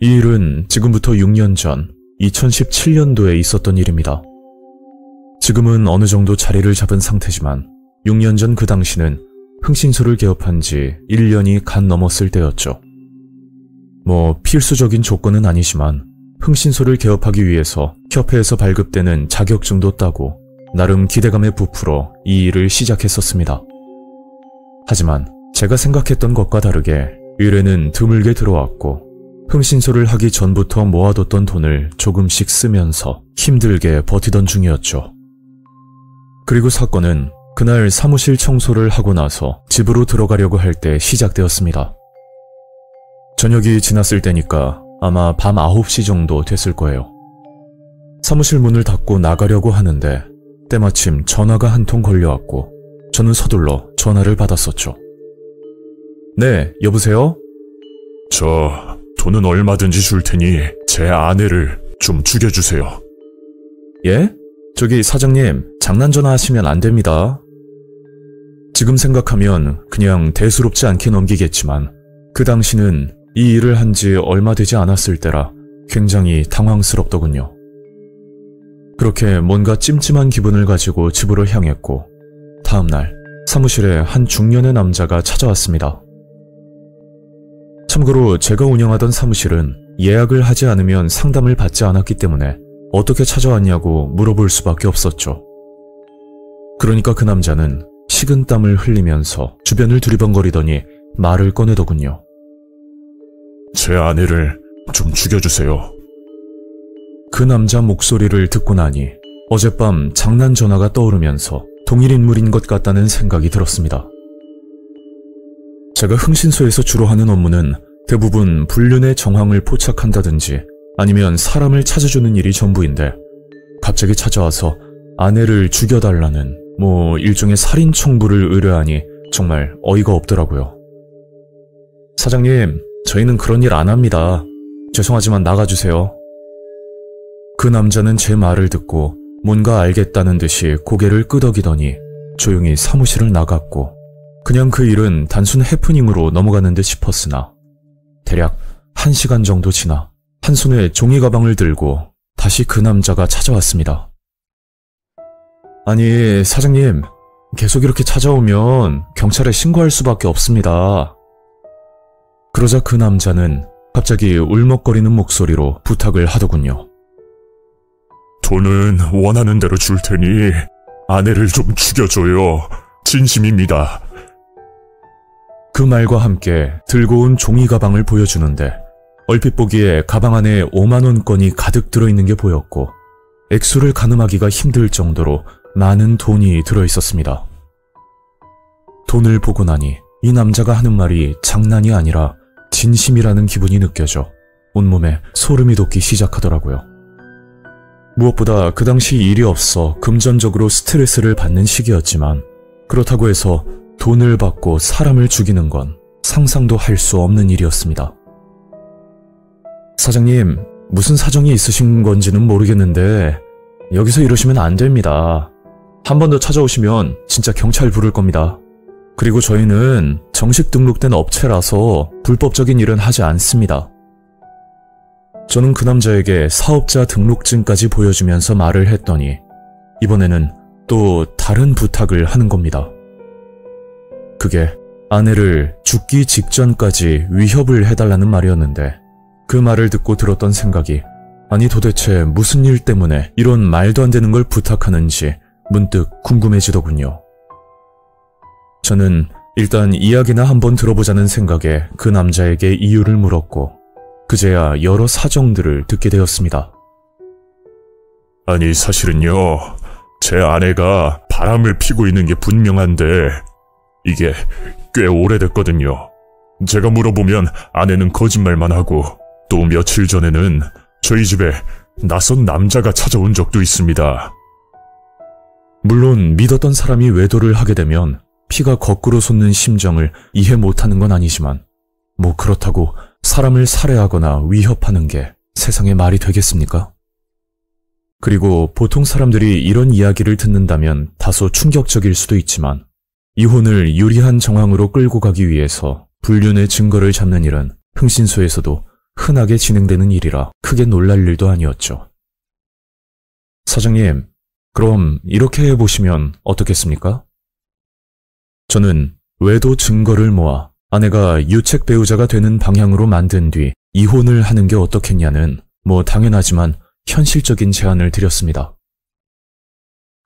이 일은 지금부터 6년 전 2017년도에 있었던 일입니다. 지금은 어느 정도 자리를 잡은 상태지만 6년 전 그 당시는 흥신소를 개업한 지 1년이 간 넘었을 때였죠. 필수적인 조건은 아니지만 흥신소를 개업하기 위해서 협회에서 발급되는 자격증도 따고 나름 기대감에 부풀어 이 일을 시작했었습니다. 하지만 제가 생각했던 것과 다르게 의뢰는 드물게 들어왔고 흥신소를 하기 전부터 모아뒀던 돈을 조금씩 쓰면서 힘들게 버티던 중이었죠. 그리고 사건은 그날 사무실 청소를 하고 나서 집으로 들어가려고 할 때 시작되었습니다. 저녁이 지났을 때니까 아마 밤 9시 정도 됐을 거예요. 사무실 문을 닫고 나가려고 하는데 때마침 전화가 한 통 걸려왔고 저는 서둘러 전화를 받았었죠. 네, 여보세요? 저 돈은 얼마든지 줄 테니 제 아내를 좀 죽여주세요. 예? 저기 사장님, 장난 전화하시면 안 됩니다. 지금 생각하면 그냥 대수롭지 않게 넘기겠지만 그 당시는 이 일을 한 지 얼마 되지 않았을 때라 굉장히 당황스럽더군요. 그렇게 뭔가 찜찜한 기분을 가지고 집으로 향했고 다음날 사무실에 한 중년의 남자가 찾아왔습니다. 참고로 제가 운영하던 사무실은 예약을 하지 않으면 상담을 받지 않았기 때문에 어떻게 찾아왔냐고 물어볼 수밖에 없었죠. 그러니까 그 남자는 식은땀을 흘리면서 주변을 두리번거리더니 말을 꺼내더군요. 제 아내를 좀 죽여주세요. 그 남자 목소리를 듣고 나니 어젯밤 장난 전화가 떠오르면서 동일 인물인 것 같다는 생각이 들었습니다. 제가 흥신소에서 주로 하는 업무는 대부분 불륜의 정황을 포착한다든지 아니면 사람을 찾아주는 일이 전부인데 갑자기 찾아와서 아내를 죽여달라는 일종의 살인 청부를 의뢰하니 정말 어이가 없더라고요. 사장님, 저희는 그런 일 안 합니다. 죄송하지만 나가주세요. 그 남자는 제 말을 듣고 뭔가 알겠다는 듯이 고개를 끄덕이더니 조용히 사무실을 나갔고 그냥 그 일은 단순 해프닝으로 넘어가는 듯 싶었으나 대략 1시간 정도 지나 한 손에 종이 가방을 들고 다시 그 남자가 찾아왔습니다. 아니, 사장님. 계속 이렇게 찾아오면 경찰에 신고할 수밖에 없습니다. 그러자 그 남자는 갑자기 울먹거리는 목소리로 부탁을 하더군요. 돈은 원하는 대로 줄 테니 아내를 좀 죽여줘요. 진심입니다. 그 말과 함께 들고 온 종이 가방을 보여주는데 얼핏 보기에 가방 안에 5만원권이 가득 들어있는 게 보였고 액수를 가늠하기가 힘들 정도로 많은 돈이 들어있었습니다. 돈을 보고 나니 이 남자가 하는 말이 장난이 아니라 진심이라는 기분이 느껴져 온몸에 소름이 돋기 시작하더라고요. 무엇보다 그 당시 일이 없어 금전적으로 스트레스를 받는 시기였지만 그렇다고 해서 돈을 받고 사람을 죽이는 건 상상도 할 수 없는 일이었습니다. 사장님, 무슨 사정이 있으신 건지는 모르겠는데 여기서 이러시면 안 됩니다. 한 번 더 찾아오시면 진짜 경찰 부를 겁니다. 그리고 저희는 정식 등록된 업체라서 불법적인 일은 하지 않습니다. 저는 그 남자에게 사업자 등록증까지 보여주면서 말을 했더니 이번에는 또 다른 부탁을 하는 겁니다. 그게 아내를 죽기 직전까지 위협을 해달라는 말이었는데 그 말을 듣고 들었던 생각이 아니 도대체 무슨 일 때문에 이런 말도 안 되는 걸 부탁하는지 문득 궁금해지더군요. 저는 일단 이야기나 한번 들어보자는 생각에 그 남자에게 이유를 물었고 그제야 여러 사정들을 듣게 되었습니다. 아니 사실은요. 제 아내가 바람을 피고 있는 게 분명한데 이게 꽤 오래됐거든요. 제가 물어보면 아내는 거짓말만 하고 또 며칠 전에는 저희 집에 낯선 남자가 찾아온 적도 있습니다. 물론 믿었던 사람이 외도를 하게 되면 피가 거꾸로 솟는 심정을 이해 못하는 건 아니지만 뭐 그렇다고 사람을 살해하거나 위협하는 게 세상에 말이 되겠습니까? 그리고 보통 사람들이 이런 이야기를 듣는다면 다소 충격적일 수도 있지만 이혼을 유리한 정황으로 끌고 가기 위해서 불륜의 증거를 잡는 일은 흥신소에서도 흔하게 진행되는 일이라 크게 놀랄 일도 아니었죠. 사장님, 그럼 이렇게 해보시면 어떻겠습니까? 저는 외도 증거를 모아 아내가 유책 배우자가 되는 방향으로 만든 뒤 이혼을 하는 게 어떻겠냐는 뭐 당연하지만 현실적인 제안을 드렸습니다.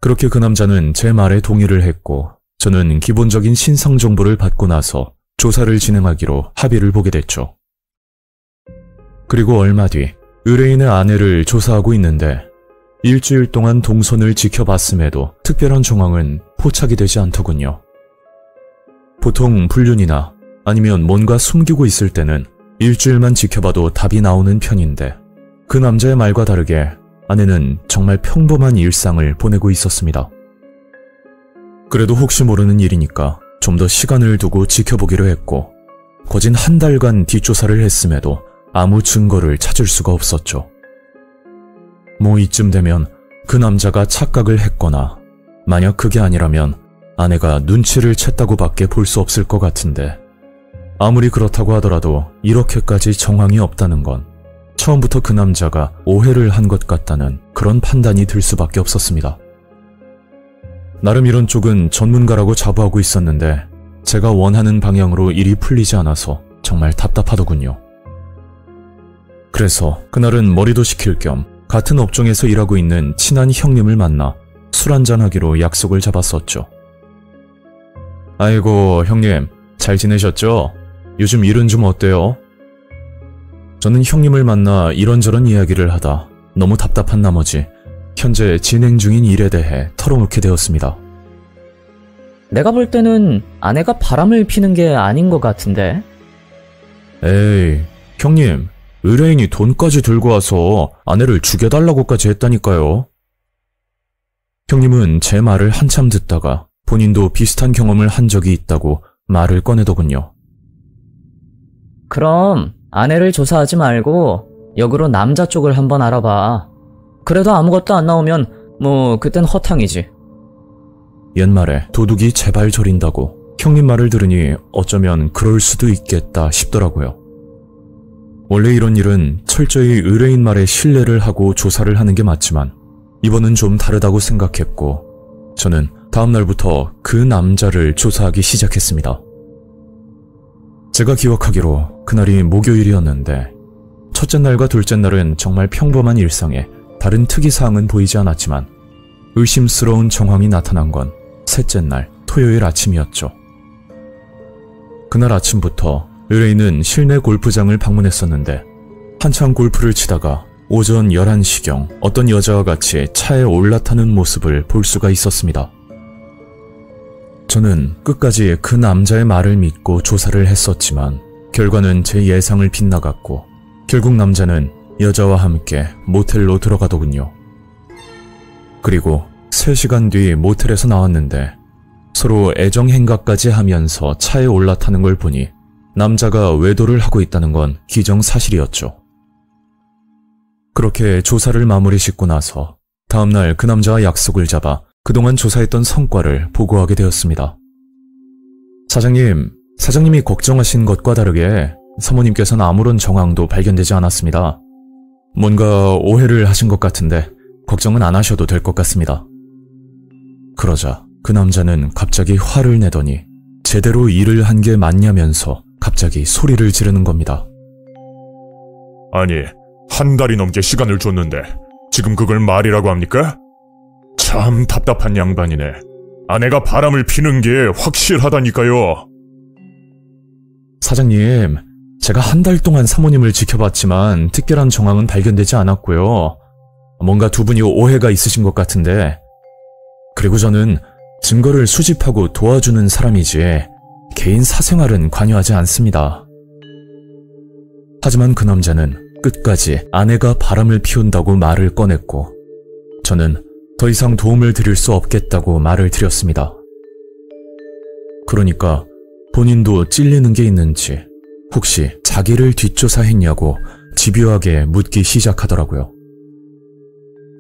그렇게 그 남자는 제 말에 동의를 했고 저는 기본적인 신상 정보를 받고 나서 조사를 진행하기로 합의를 보게 됐죠. 그리고 얼마 뒤 의뢰인의 아내를 조사하고 있는데 일주일 동안 동선을 지켜봤음에도 특별한 정황은 포착이 되지 않더군요. 보통 불륜이나 아니면 뭔가 숨기고 있을 때는 일주일만 지켜봐도 답이 나오는 편인데 그 남자의 말과 다르게 아내는 정말 평범한 일상을 보내고 있었습니다. 그래도 혹시 모르는 일이니까 좀 더 시간을 두고 지켜보기로 했고 거진 한 달간 뒷조사를 했음에도 아무 증거를 찾을 수가 없었죠. 뭐 이쯤 되면 그 남자가 착각을 했거나 만약 그게 아니라면 아내가 눈치를 챘다고 밖에 볼 수 없을 것 같은데 아무리 그렇다고 하더라도 이렇게까지 정황이 없다는 건 처음부터 그 남자가 오해를 한 것 같다는 그런 판단이 들 수밖에 없었습니다. 나름 이런 쪽은 전문가라고 자부하고 있었는데 제가 원하는 방향으로 일이 풀리지 않아서 정말 답답하더군요. 그래서 그날은 머리도 식힐 겸 같은 업종에서 일하고 있는 친한 형님을 만나 술 한잔하기로 약속을 잡았었죠. 아이고 형님 잘 지내셨죠? 요즘 일은 좀 어때요? 저는 형님을 만나 이런저런 이야기를 하다 너무 답답한 나머지 현재 진행 중인 일에 대해 털어놓게 되었습니다. 내가 볼 때는 아내가 바람을 피는 게 아닌 것 같은데. 에이 형님 의뢰인이 돈까지 들고 와서 아내를 죽여달라고까지 했다니까요. 형님은 제 말을 한참 듣다가 본인도 비슷한 경험을 한 적이 있다고 말을 꺼내더군요. 그럼 아내를 조사하지 말고 역으로 남자 쪽을 한번 알아봐. 그래도 아무것도 안 나오면 뭐 그땐 허탕이지. 옛말에 도둑이 제발 저린다고 형님 말을 들으니 어쩌면 그럴 수도 있겠다 싶더라고요. 원래 이런 일은 철저히 의뢰인 말에 신뢰를 하고 조사를 하는 게 맞지만 이번은 좀 다르다고 생각했고 저는 다음날부터 그 남자를 조사하기 시작했습니다. 제가 기억하기로 그날이 목요일이었는데 첫째 날과 둘째 날은 정말 평범한 일상에 다른 특이사항은 보이지 않았지만 의심스러운 정황이 나타난 건 셋째 날 토요일 아침이었죠. 그날 아침부터 의뢰인은 실내 골프장을 방문했었는데 한창 골프를 치다가 오전 11시경 어떤 여자와 같이 차에 올라타는 모습을 볼 수가 있었습니다. 저는 끝까지 그 남자의 말을 믿고 조사를 했었지만 결과는 제 예상을 빗나갔고 결국 남자는 여자와 함께 모텔로 들어가더군요. 그리고 3시간 뒤 모텔에서 나왔는데 서로 애정행각까지 하면서 차에 올라타는 걸 보니 남자가 외도를 하고 있다는 건 기정사실이었죠. 그렇게 조사를 마무리 짓고 나서 다음날 그 남자와 약속을 잡아 그동안 조사했던 성과를 보고하게 되었습니다. 사장님이 걱정하신 것과 다르게 사모님께서는 아무런 정황도 발견되지 않았습니다. 뭔가 오해를 하신 것 같은데 걱정은 안 하셔도 될 것 같습니다. 그러자 그 남자는 갑자기 화를 내더니 제대로 일을 한 게 맞냐면서 갑자기 소리를 지르는 겁니다. 아니, 한 달이 넘게 시간을 줬는데 지금 그걸 말이라고 합니까? 참 답답한 양반이네. 아내가 바람을 피는 게 확실하다니까요. 사장님, 제가 한 달 동안 사모님을 지켜봤지만 특별한 정황은 발견되지 않았고요. 뭔가 두 분이 오해가 있으신 것 같은데, 그리고 저는 증거를 수집하고 도와주는 사람이지 개인 사생활은 관여하지 않습니다. 하지만 그 남자는 끝까지 아내가 바람을 피운다고 말을 꺼냈고 저는 더 이상 도움을 드릴 수 없겠다고 말을 드렸습니다. 그러니까 본인도 찔리는 게 있는지 혹시 자기를 뒷조사했냐고 집요하게 묻기 시작하더라고요.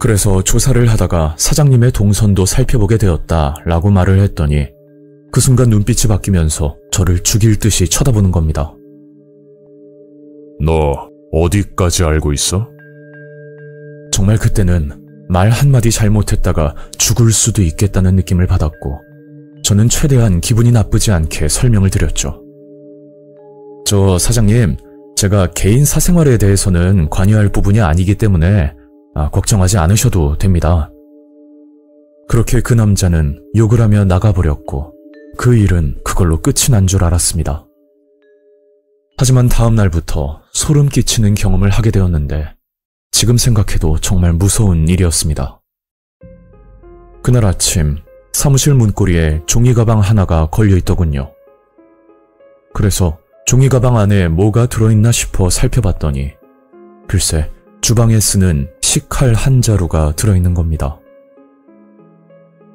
그래서 조사를 하다가 사장님의 동선도 살펴보게 되었다라고 말을 했더니 그 순간 눈빛이 바뀌면서 저를 죽일 듯이 쳐다보는 겁니다. 너 어디까지 알고 있어? 정말 그때는 말 한마디 잘못했다가 죽을 수도 있겠다는 느낌을 받았고 저는 최대한 기분이 나쁘지 않게 설명을 드렸죠. 저 사장님, 제가 개인 사생활에 대해서는 관여할 부분이 아니기 때문에 걱정하지 않으셔도 됩니다. 그렇게 그 남자는 욕을 하며 나가버렸고 그 일은 그걸로 끝이 난 줄 알았습니다. 하지만 다음 날부터 소름 끼치는 경험을 하게 되었는데 지금 생각해도 정말 무서운 일이었습니다. 그날 아침 사무실 문고리에 종이가방 하나가 걸려있더군요. 그래서 종이가방 안에 뭐가 들어있나 싶어 살펴봤더니 글쎄 주방에 쓰는 식칼 한 자루가 들어있는 겁니다.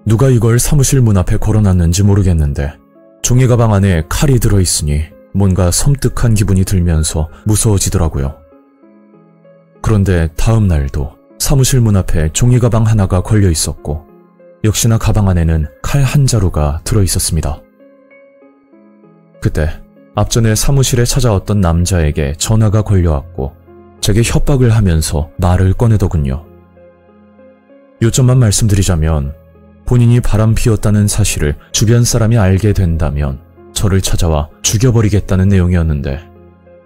누가 이걸 사무실 문 앞에 걸어놨는지 모르겠는데 종이가방 안에 칼이 들어있으니 뭔가 섬뜩한 기분이 들면서 무서워지더라고요. 그런데 다음 날도 사무실 문 앞에 종이가방 하나가 걸려 있었고 역시나 가방 안에는 칼 한 자루가 들어있었습니다. 그때 앞전에 사무실에 찾아왔던 남자에게 전화가 걸려왔고 제게 협박을 하면서 말을 꺼내더군요. 요점만 말씀드리자면 본인이 바람 피웠다는 사실을 주변 사람이 알게 된다면 저를 찾아와 죽여버리겠다는 내용이었는데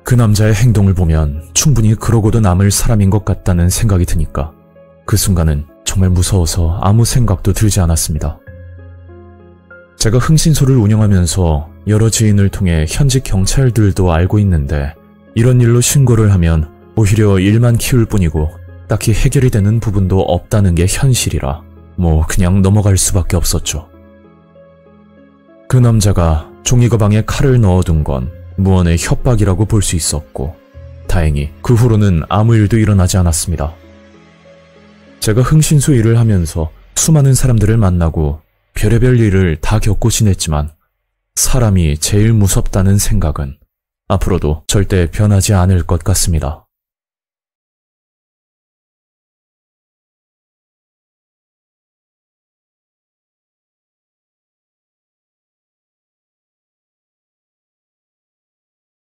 그 남자의 행동을 보면 충분히 그러고도 남을 사람인 것 같다는 생각이 드니까 그 순간은 정말 무서워서 아무 생각도 들지 않았습니다. 제가 흥신소를 운영하면서 여러 지인을 통해 현직 경찰들도 알고 있는데 이런 일로 신고를 하면 오히려 일만 키울 뿐이고 딱히 해결이 되는 부분도 없다는 게 현실이라 그냥 넘어갈 수밖에 없었죠. 그 남자가 종이가방에 칼을 넣어둔 건 무언의 협박이라고 볼 수 있었고 다행히 그 후로는 아무 일도 일어나지 않았습니다. 제가 흥신소 일을 하면서 수많은 사람들을 만나고 별의별 일을 다 겪고 지냈지만 사람이 제일 무섭다는 생각은 앞으로도 절대 변하지 않을 것 같습니다.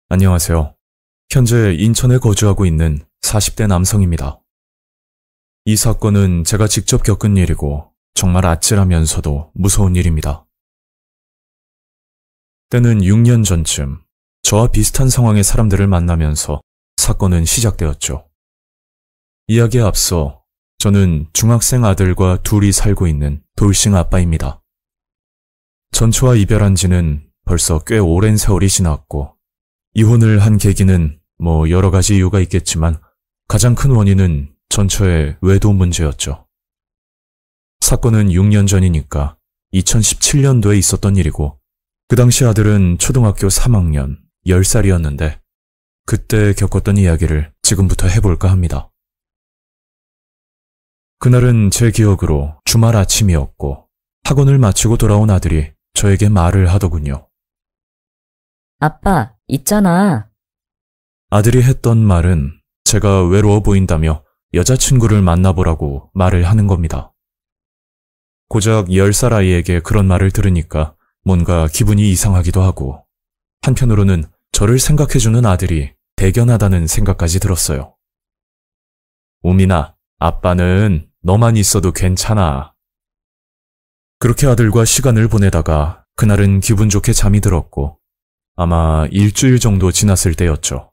안녕하세요. 현재 인천에 거주하고 있는 40대 남성입니다. 이 사건은 제가 직접 겪은 일이고 정말 아찔하면서도 무서운 일입니다. 때는 6년 전쯤 저와 비슷한 상황의 사람들을 만나면서 사건은 시작되었죠. 이야기에 앞서 저는 중학생 아들과 둘이 살고 있는 돌싱 아빠입니다. 전처와 이별한 지는 벌써 꽤 오랜 세월이 지났고 이혼을 한 계기는 여러 가지 이유가 있겠지만 가장 큰 원인은 전처의 외도 문제였죠. 사건은 6년 전이니까 2017년도에 있었던 일이고 그 당시 아들은 초등학교 3학년 10살이었는데 그때 겪었던 이야기를 지금부터 해볼까 합니다. 그날은 제 기억으로 주말 아침이었고 학원을 마치고 돌아온 아들이 저에게 말을 하더군요. 아빠, 있잖아. 아들이 했던 말은 제가 외로워 보인다며 여자친구를 만나보라고 말을 하는 겁니다. 고작 10살 아이에게 그런 말을 들으니까 뭔가 기분이 이상하기도 하고 한편으로는 저를 생각해주는 아들이 대견하다는 생각까지 들었어요. 우민아, 아빠는 너만 있어도 괜찮아. 그렇게 아들과 시간을 보내다가 그날은 기분 좋게 잠이 들었고 아마 일주일 정도 지났을 때였죠.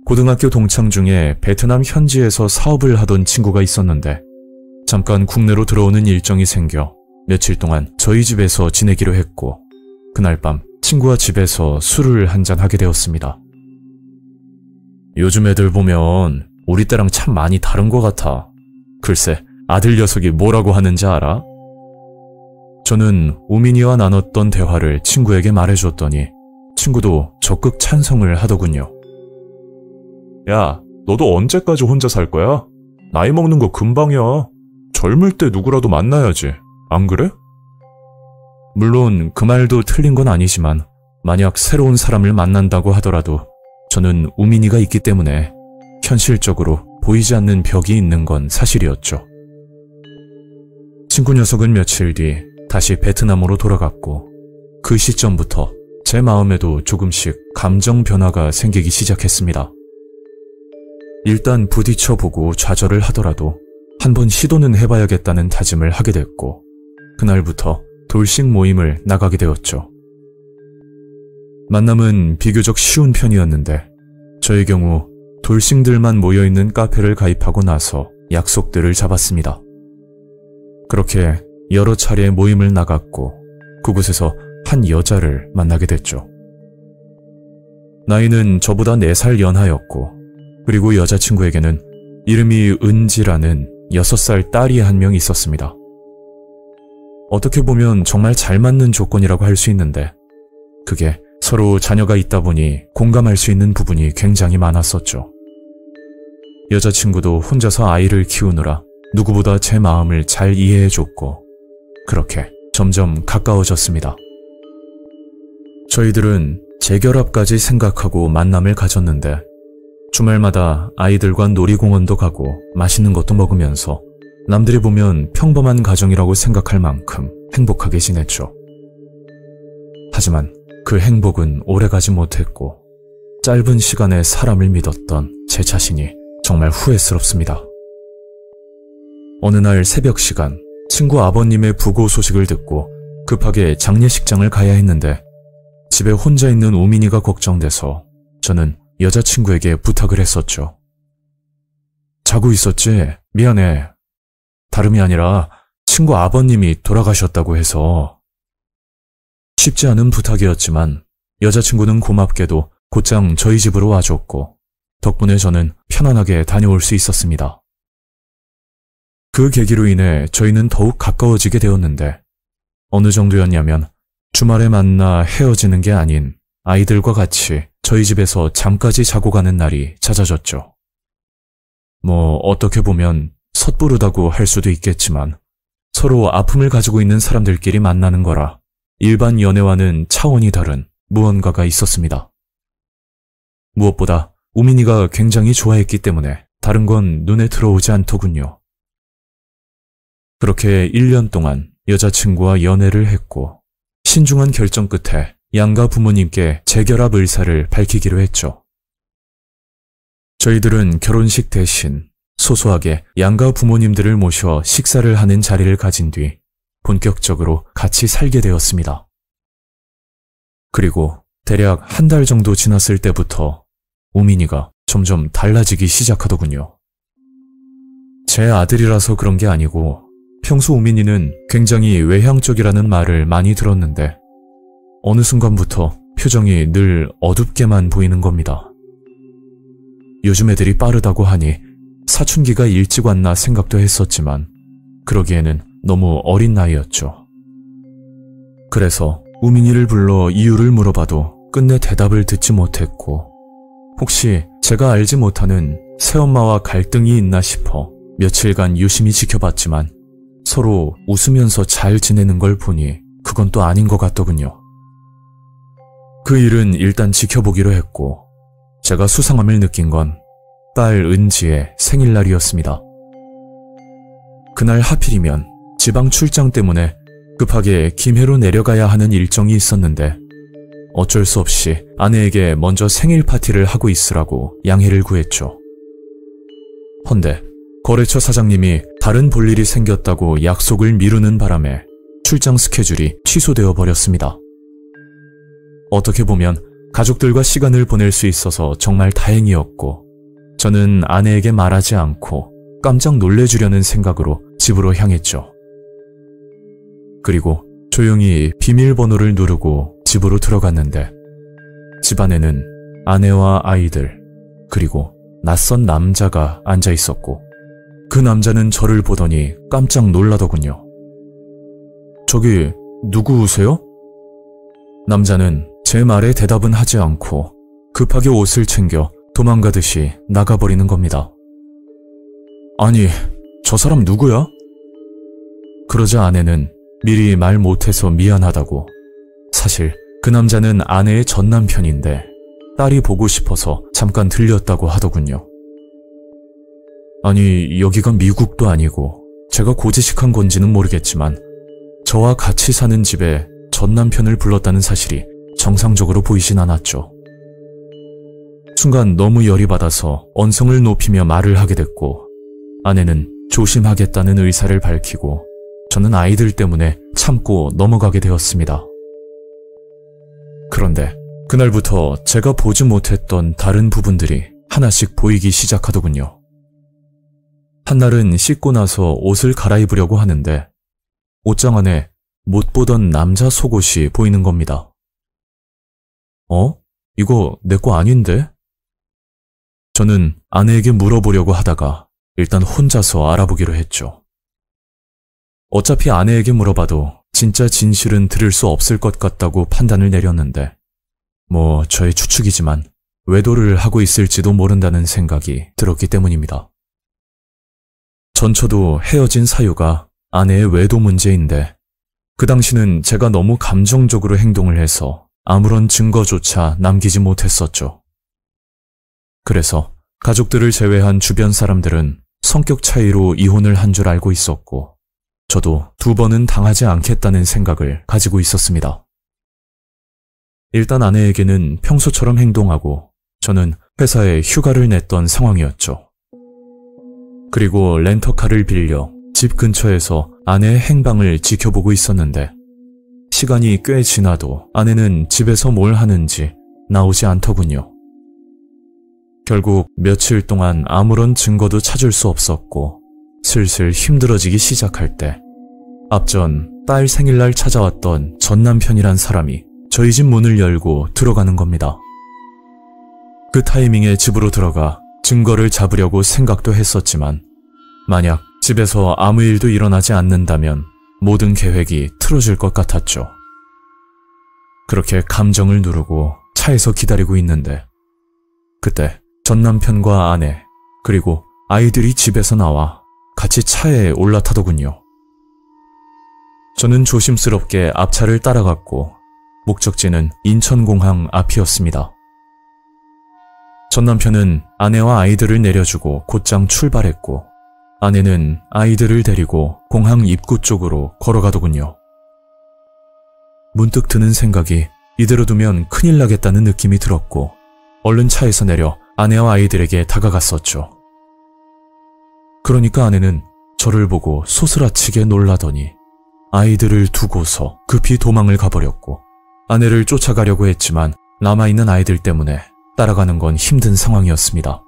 고등학교 동창 중에 베트남 현지에서 사업을 하던 친구가 있었는데 잠깐 국내로 들어오는 일정이 생겨 며칠 동안 저희 집에서 지내기로 했고 그날 밤 친구와 집에서 술을 한잔 하게 되었습니다. 요즘 애들 보면 우리 때랑 참 많이 다른 것 같아. 글쎄, 아들 녀석이 뭐라고 하는지 알아? 저는 우민이와 나눴던 대화를 친구에게 말해줬더니 친구도 적극 찬성을 하더군요. 야, 너도 언제까지 혼자 살 거야? 나이 먹는 거 금방이야. 젊을 때 누구라도 만나야지. 안 그래? 물론 그 말도 틀린 건 아니지만 만약 새로운 사람을 만난다고 하더라도 저는 우민이가 있기 때문에 현실적으로 보이지 않는 벽이 있는 건 사실이었죠. 친구 녀석은 며칠 뒤 다시 베트남으로 돌아갔고 그 시점부터 제 마음에도 조금씩 감정 변화가 생기기 시작했습니다. 일단 부딪혀보고 좌절을 하더라도 한번 시도는 해봐야겠다는 다짐을 하게 됐고 그날부터 돌싱 모임을 나가게 되었죠. 만남은 비교적 쉬운 편이었는데 저의 경우 돌싱들만 모여있는 카페를 가입하고 나서 약속들을 잡았습니다. 그렇게 여러 차례 모임을 나갔고 그곳에서 한 여자를 만나게 됐죠. 나이는 저보다 4살 연하였고 그리고 여자친구에게는 이름이 은지라는 6살 딸이 한 명 있었습니다. 어떻게 보면 정말 잘 맞는 조건이라고 할 수 있는데 그게 서로 자녀가 있다 보니 공감할 수 있는 부분이 굉장히 많았었죠. 여자친구도 혼자서 아이를 키우느라 누구보다 제 마음을 잘 이해해줬고 그렇게 점점 가까워졌습니다. 저희들은 재결합까지 생각하고 만남을 가졌는데 주말마다 아이들과 놀이공원도 가고 맛있는 것도 먹으면서 남들이 보면 평범한 가정이라고 생각할 만큼 행복하게 지냈죠. 하지만 그 행복은 오래가지 못했고 짧은 시간에 사람을 믿었던 제 자신이 정말 후회스럽습니다. 어느 날 새벽 시간 친구 아버님의 부고 소식을 듣고 급하게 장례식장을 가야 했는데 집에 혼자 있는 우민이가 걱정돼서 저는 여자친구에게 부탁을 했었죠. 자고 있었지? 미안해. 다름이 아니라 친구 아버님이 돌아가셨다고 해서. 쉽지 않은 부탁이었지만 여자친구는 고맙게도 곧장 저희 집으로 와줬고 덕분에 저는 편안하게 다녀올 수 있었습니다. 그 계기로 인해 저희는 더욱 가까워지게 되었는데 어느 정도였냐면 주말에 만나 헤어지는 게 아닌 아이들과 같이 저희 집에서 잠까지 자고 가는 날이 잦아졌죠. 어떻게 보면 섣부르다고 할 수도 있겠지만 서로 아픔을 가지고 있는 사람들끼리 만나는 거라 일반 연애와는 차원이 다른 무언가가 있었습니다. 무엇보다 우민이가 굉장히 좋아했기 때문에 다른 건 눈에 들어오지 않더군요. 그렇게 1년 동안 여자친구와 연애를 했고 신중한 결정 끝에 양가 부모님께 재결합 의사를 밝히기로 했죠. 저희들은 결혼식 대신 소소하게 양가 부모님들을 모셔 식사를 하는 자리를 가진 뒤 본격적으로 같이 살게 되었습니다. 그리고 대략 한 달 정도 지났을 때부터 우민이가 점점 달라지기 시작하더군요. 제 아들이라서 그런 게 아니고 평소 우민이는 굉장히 외향적이라는 말을 많이 들었는데 어느 순간부터 표정이 늘 어둡게만 보이는 겁니다. 요즘 애들이 빠르다고 하니 사춘기가 일찍 왔나 생각도 했었지만 그러기에는 너무 어린 나이였죠. 그래서 우민이를 불러 이유를 물어봐도 끝내 대답을 듣지 못했고 혹시 제가 알지 못하는 새엄마와 갈등이 있나 싶어 며칠간 유심히 지켜봤지만 서로 웃으면서 잘 지내는 걸 보니 그건 또 아닌 것 같더군요. 그 일은 일단 지켜보기로 했고 제가 수상함을 느낀 건 딸 은지의 생일날이었습니다. 그날 하필이면 지방 출장 때문에 급하게 김해로 내려가야 하는 일정이 있었는데 어쩔 수 없이 아내에게 먼저 생일 파티를 하고 있으라고 양해를 구했죠. 헌데 거래처 사장님이 다른 볼일이 생겼다고 약속을 미루는 바람에 출장 스케줄이 취소되어 버렸습니다. 어떻게 보면 가족들과 시간을 보낼 수 있어서 정말 다행이었고 저는 아내에게 말하지 않고 깜짝 놀래주려는 생각으로 집으로 향했죠. 그리고 조용히 비밀번호를 누르고 집으로 들어갔는데 집안에는 아내와 아이들 그리고 낯선 남자가 앉아 있었고 그 남자는 저를 보더니 깜짝 놀라더군요. 저기 누구세요? 남자는 제 말에 대답은 하지 않고 급하게 옷을 챙겨 도망가듯이 나가버리는 겁니다. 아니, 저 사람 누구야? 그러자 아내는 미리 말 못해서 미안하다고 사실 그 남자는 아내의 전남편인데 딸이 보고 싶어서 잠깐 들렸다고 하더군요. 아니, 여기가 미국도 아니고 제가 고지식한 건지는 모르겠지만 저와 같이 사는 집에 전남편을 불렀다는 사실이 정상적으로 보이진 않았죠. 순간 너무 열이 받아서 언성을 높이며 말을 하게 됐고 아내는 조심하겠다는 의사를 밝히고 저는 아이들 때문에 참고 넘어가게 되었습니다. 그런데 그날부터 제가 보지 못했던 다른 부분들이 하나씩 보이기 시작하더군요. 한날은 씻고 나서 옷을 갈아입으려고 하는데 옷장 안에 못 보던 남자 속옷이 보이는 겁니다. 이거 내 거 아닌데? 저는 아내에게 물어보려고 하다가 일단 혼자서 알아보기로 했죠. 어차피 아내에게 물어봐도 진짜 진실은 들을 수 없을 것 같다고 판단을 내렸는데 뭐 저의 추측이지만 외도를 하고 있을지도 모른다는 생각이 들었기 때문입니다. 전처도 헤어진 사유가 아내의 외도 문제인데 그 당시는 제가 너무 감정적으로 행동을 해서 아무런 증거조차 남기지 못했었죠. 그래서 가족들을 제외한 주변 사람들은 성격 차이로 이혼을 한 줄 알고 있었고 저도 2번은 당하지 않겠다는 생각을 가지고 있었습니다. 일단 아내에게는 평소처럼 행동하고 저는 회사에 휴가를 냈던 상황이었죠. 그리고 렌터카를 빌려 집 근처에서 아내의 행방을 지켜보고 있었는데 시간이 꽤 지나도 아내는 집에서 뭘 하는지 나오지 않더군요. 결국 며칠 동안 아무런 증거도 찾을 수 없었고 슬슬 힘들어지기 시작할 때 앞전 딸 생일날 찾아왔던 전남편이란 사람이 저희 집 문을 열고 들어가는 겁니다. 그 타이밍에 집으로 들어가 증거를 잡으려고 생각도 했었지만 만약 집에서 아무 일도 일어나지 않는다면 모든 계획이 틀어질 것 같았죠. 그렇게 감정을 누르고 차에서 기다리고 있는데 그때 전남편과 아내 그리고 아이들이 집에서 나와 같이 차에 올라타더군요. 저는 조심스럽게 앞차를 따라갔고 목적지는 인천공항 앞이었습니다. 전남편은 아내와 아이들을 내려주고 곧장 출발했고 아내는 아이들을 데리고 공항 입구 쪽으로 걸어가더군요. 문득 드는 생각이 이대로 두면 큰일 나겠다는 느낌이 들었고 얼른 차에서 내려 아내와 아이들에게 다가갔었죠. 그러니까 아내는 저를 보고 소스라치게 놀라더니 아이들을 두고서 급히 도망을 가버렸고, 아내를 쫓아가려고 했지만 남아있는 아이들 때문에 따라가는 건 힘든 상황이었습니다.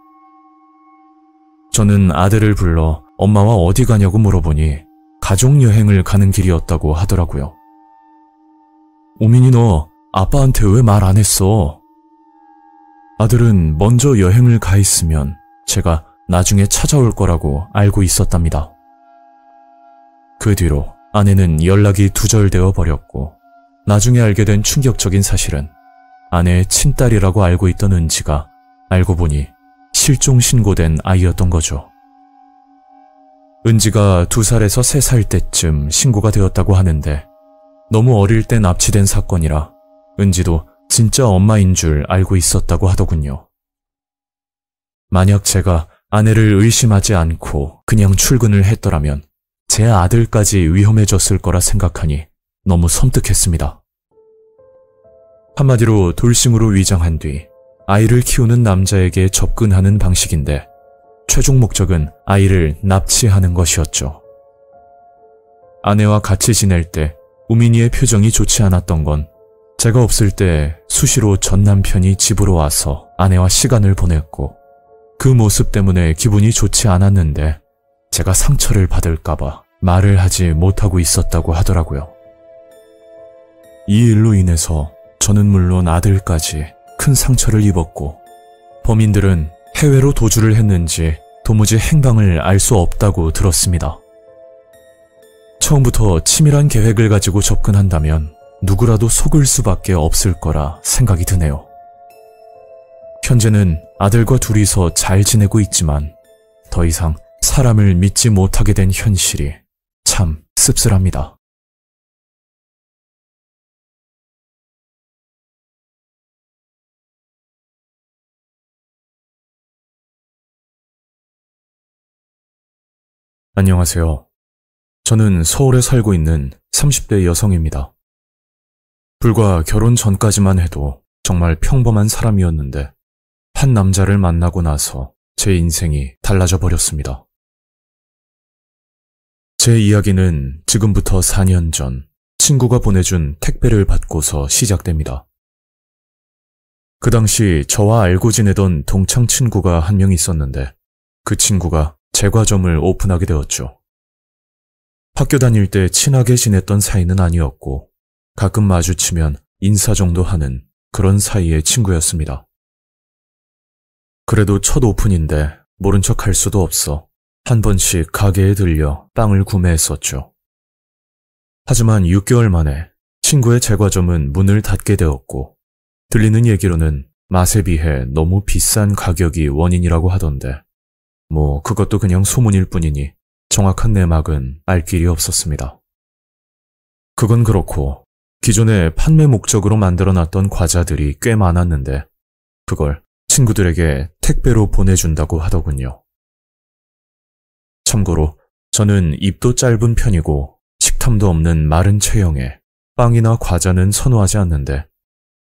저는 아들을 불러 엄마와 어디 가냐고 물어보니 가족여행을 가는 길이었다고 하더라고요. 우민이 너 아빠한테 왜 말 안 했어? 아들은 먼저 여행을 가 있으면 제가 나중에 찾아올 거라고 알고 있었답니다. 그 뒤로 아내는 연락이 두절되어 버렸고, 나중에 알게 된 충격적인 사실은 아내의 친딸이라고 알고 있던 은지가 알고 보니 실종 신고된 아이였던 거죠. 은지가 2살에서 3살 때쯤 신고가 되었다고 하는데, 너무 어릴 때 납치된 사건이라 은지도 진짜 엄마인 줄 알고 있었다고 하더군요. 만약 제가 아내를 의심하지 않고 그냥 출근을 했더라면 제 아들까지 위험해졌을 거라 생각하니 너무 섬뜩했습니다. 한마디로 돌싱으로 위장한 뒤 아이를 키우는 남자에게 접근하는 방식인데, 최종 목적은 아이를 납치하는 것이었죠. 아내와 같이 지낼 때 우민이의 표정이 좋지 않았던 건 제가 없을 때 수시로 전 남편이 집으로 와서 아내와 시간을 보냈고, 그 모습 때문에 기분이 좋지 않았는데 제가 상처를 받을까봐 말을 하지 못하고 있었다고 하더라고요. 이 일로 인해서 저는 물론 아들까지 큰 상처를 입었고, 범인들은 해외로 도주를 했는지 도무지 행방을 알 수 없다고 들었습니다. 처음부터 치밀한 계획을 가지고 접근한다면 누구라도 속을 수밖에 없을 거라 생각이 드네요. 현재는 아들과 둘이서 잘 지내고 있지만 더 이상 사람을 믿지 못하게 된 현실이 참 씁쓸합니다. 안녕하세요. 저는 서울에 살고 있는 30대 여성입니다. 불과 결혼 전까지만 해도 정말 평범한 사람이었는데, 한 남자를 만나고 나서 제 인생이 달라져 버렸습니다. 제 이야기는 지금부터 4년 전 친구가 보내준 택배를 받고서 시작됩니다. 그 당시 저와 알고 지내던 동창 친구가 한 명 있었는데, 그 친구가 제과점을 오픈하게 되었죠. 학교 다닐 때 친하게 지냈던 사이는 아니었고, 가끔 마주치면 인사 정도 하는 그런 사이의 친구였습니다. 그래도 첫 오픈인데 모른 척 할 수도 없어 한 번씩 가게에 들려 빵을 구매했었죠. 하지만 6개월 만에 친구의 제과점은 문을 닫게 되었고, 들리는 얘기로는 맛에 비해 너무 비싼 가격이 원인이라고 하던데, 그것도 그냥 소문일 뿐이니 정확한 내막은 알 길이 없었습니다. 그건 그렇고, 기존에 판매 목적으로 만들어놨던 과자들이 꽤 많았는데 그걸 친구들에게 택배로 보내준다고 하더군요. 참고로 저는 입도 짧은 편이고 식탐도 없는 마른 체형에 빵이나 과자는 선호하지 않는데,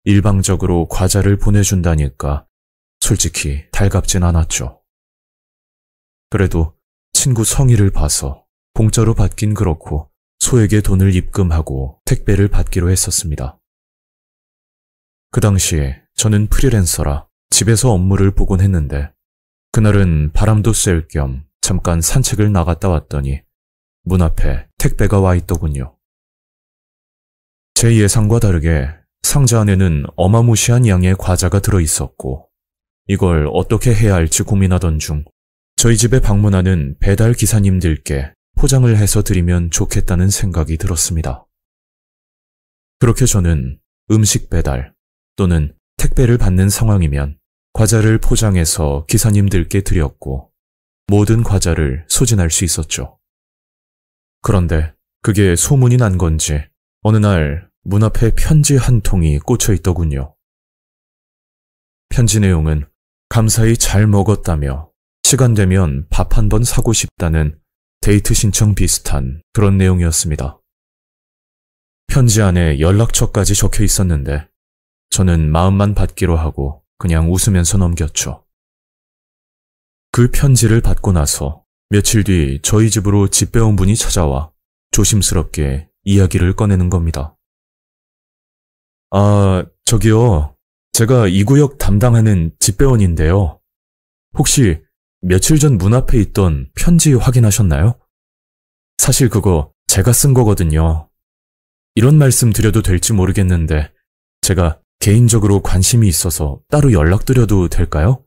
일방적으로 과자를 보내준다니까 솔직히 달갑진 않았죠. 그래도 친구 성의를 봐서 공짜로 받긴 그렇고 소에게 돈을 입금하고 택배를 받기로 했었습니다. 그 당시에 저는 프리랜서라 집에서 업무를 보곤 했는데, 그날은 바람도 쐴 겸 잠깐 산책을 나갔다 왔더니 문 앞에 택배가 와 있더군요. 제 예상과 다르게 상자 안에는 어마무시한 양의 과자가 들어있었고, 이걸 어떻게 해야 할지 고민하던 중 저희 집에 방문하는 배달 기사님들께 포장을 해서 드리면 좋겠다는 생각이 들었습니다. 그렇게 저는 음식 배달 또는 택배를 받는 상황이면 과자를 포장해서 기사님들께 드렸고, 모든 과자를 소진할 수 있었죠. 그런데 그게 소문이 난 건지 어느 날 문 앞에 편지 한 통이 꽂혀 있더군요. 편지 내용은 감사히 잘 먹었다며 시간 되면 밥 한 번 사고 싶다는 데이트 신청 비슷한 그런 내용이었습니다. 편지 안에 연락처까지 적혀 있었는데 저는 마음만 받기로 하고 그냥 웃으면서 넘겼죠. 그 편지를 받고 나서 며칠 뒤 저희 집으로 집배원 분이 찾아와 조심스럽게 이야기를 꺼내는 겁니다. 저기요. 제가 이 구역 담당하는 집배원인데요. 혹시 며칠 전 문 앞에 있던 편지 확인하셨나요? 사실 그거 제가 쓴 거거든요. 이런 말씀 드려도 될지 모르겠는데 제가 개인적으로 관심이 있어서 따로 연락드려도 될까요?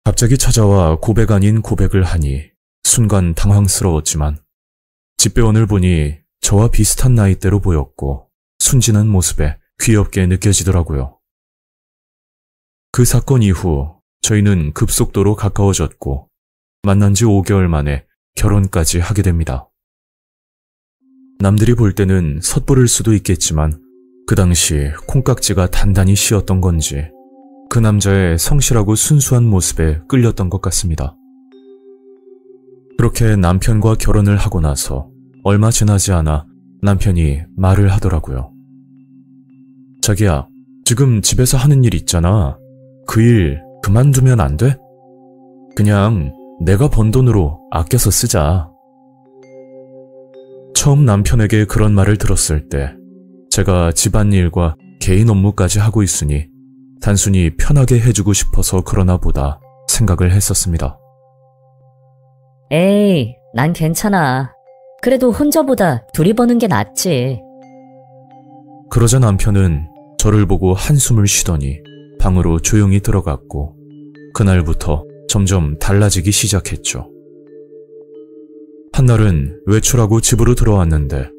갑자기 찾아와 고백 아닌 고백을 하니 순간 당황스러웠지만 집배원을 보니 저와 비슷한 나이대로 보였고 순진한 모습에 귀엽게 느껴지더라고요. 그 사건 이후 저희는 급속도로 가까워졌고 만난 지 5개월 만에 결혼까지 하게 됩니다. 남들이 볼 때는 섣부를 수도 있겠지만 그 당시 콩깍지가 단단히 씌었던 건지 그 남자의 성실하고 순수한 모습에 끌렸던 것 같습니다. 그렇게 남편과 결혼을 하고 나서 얼마 지나지 않아 남편이 말을 하더라고요. 자기야, 지금 집에서 하는 일 있잖아. 그 일 그만두면 안 돼? 그냥 내가 번 돈으로 아껴서 쓰자. 처음 남편에게 그런 말을 들었을 때 제가 집안일과 개인 업무까지 하고 있으니 단순히 편하게 해주고 싶어서 그러나 보다 생각을 했었습니다. 에이, 난 괜찮아. 그래도 혼자보다 둘이 버는 게 낫지. 그러자 남편은 저를 보고 한숨을 쉬더니 방으로 조용히 들어갔고 그날부터 점점 달라지기 시작했죠. 한날은 외출하고 집으로 들어왔는데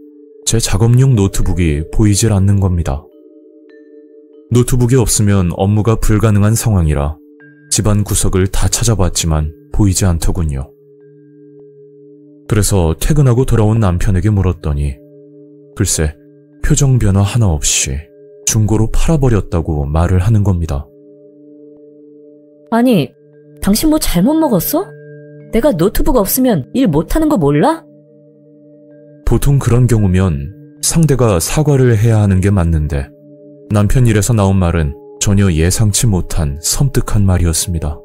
제 작업용 노트북이 보이질 않는 겁니다. 노트북이 없으면 업무가 불가능한 상황이라 집안 구석을 다 찾아봤지만 보이지 않더군요. 그래서 퇴근하고 돌아온 남편에게 물었더니 글쎄 표정 변화 하나 없이 중고로 팔아버렸다고 말을 하는 겁니다. 아니, 당신 뭐 잘못 먹었어? 내가 노트북 없으면 일 못하는 거 몰라? 보통 그런 경우면 상대가 사과를 해야 하는 게 맞는데 남편 일에서 나온 말은 전혀 예상치 못한 섬뜩한 말이었습니다.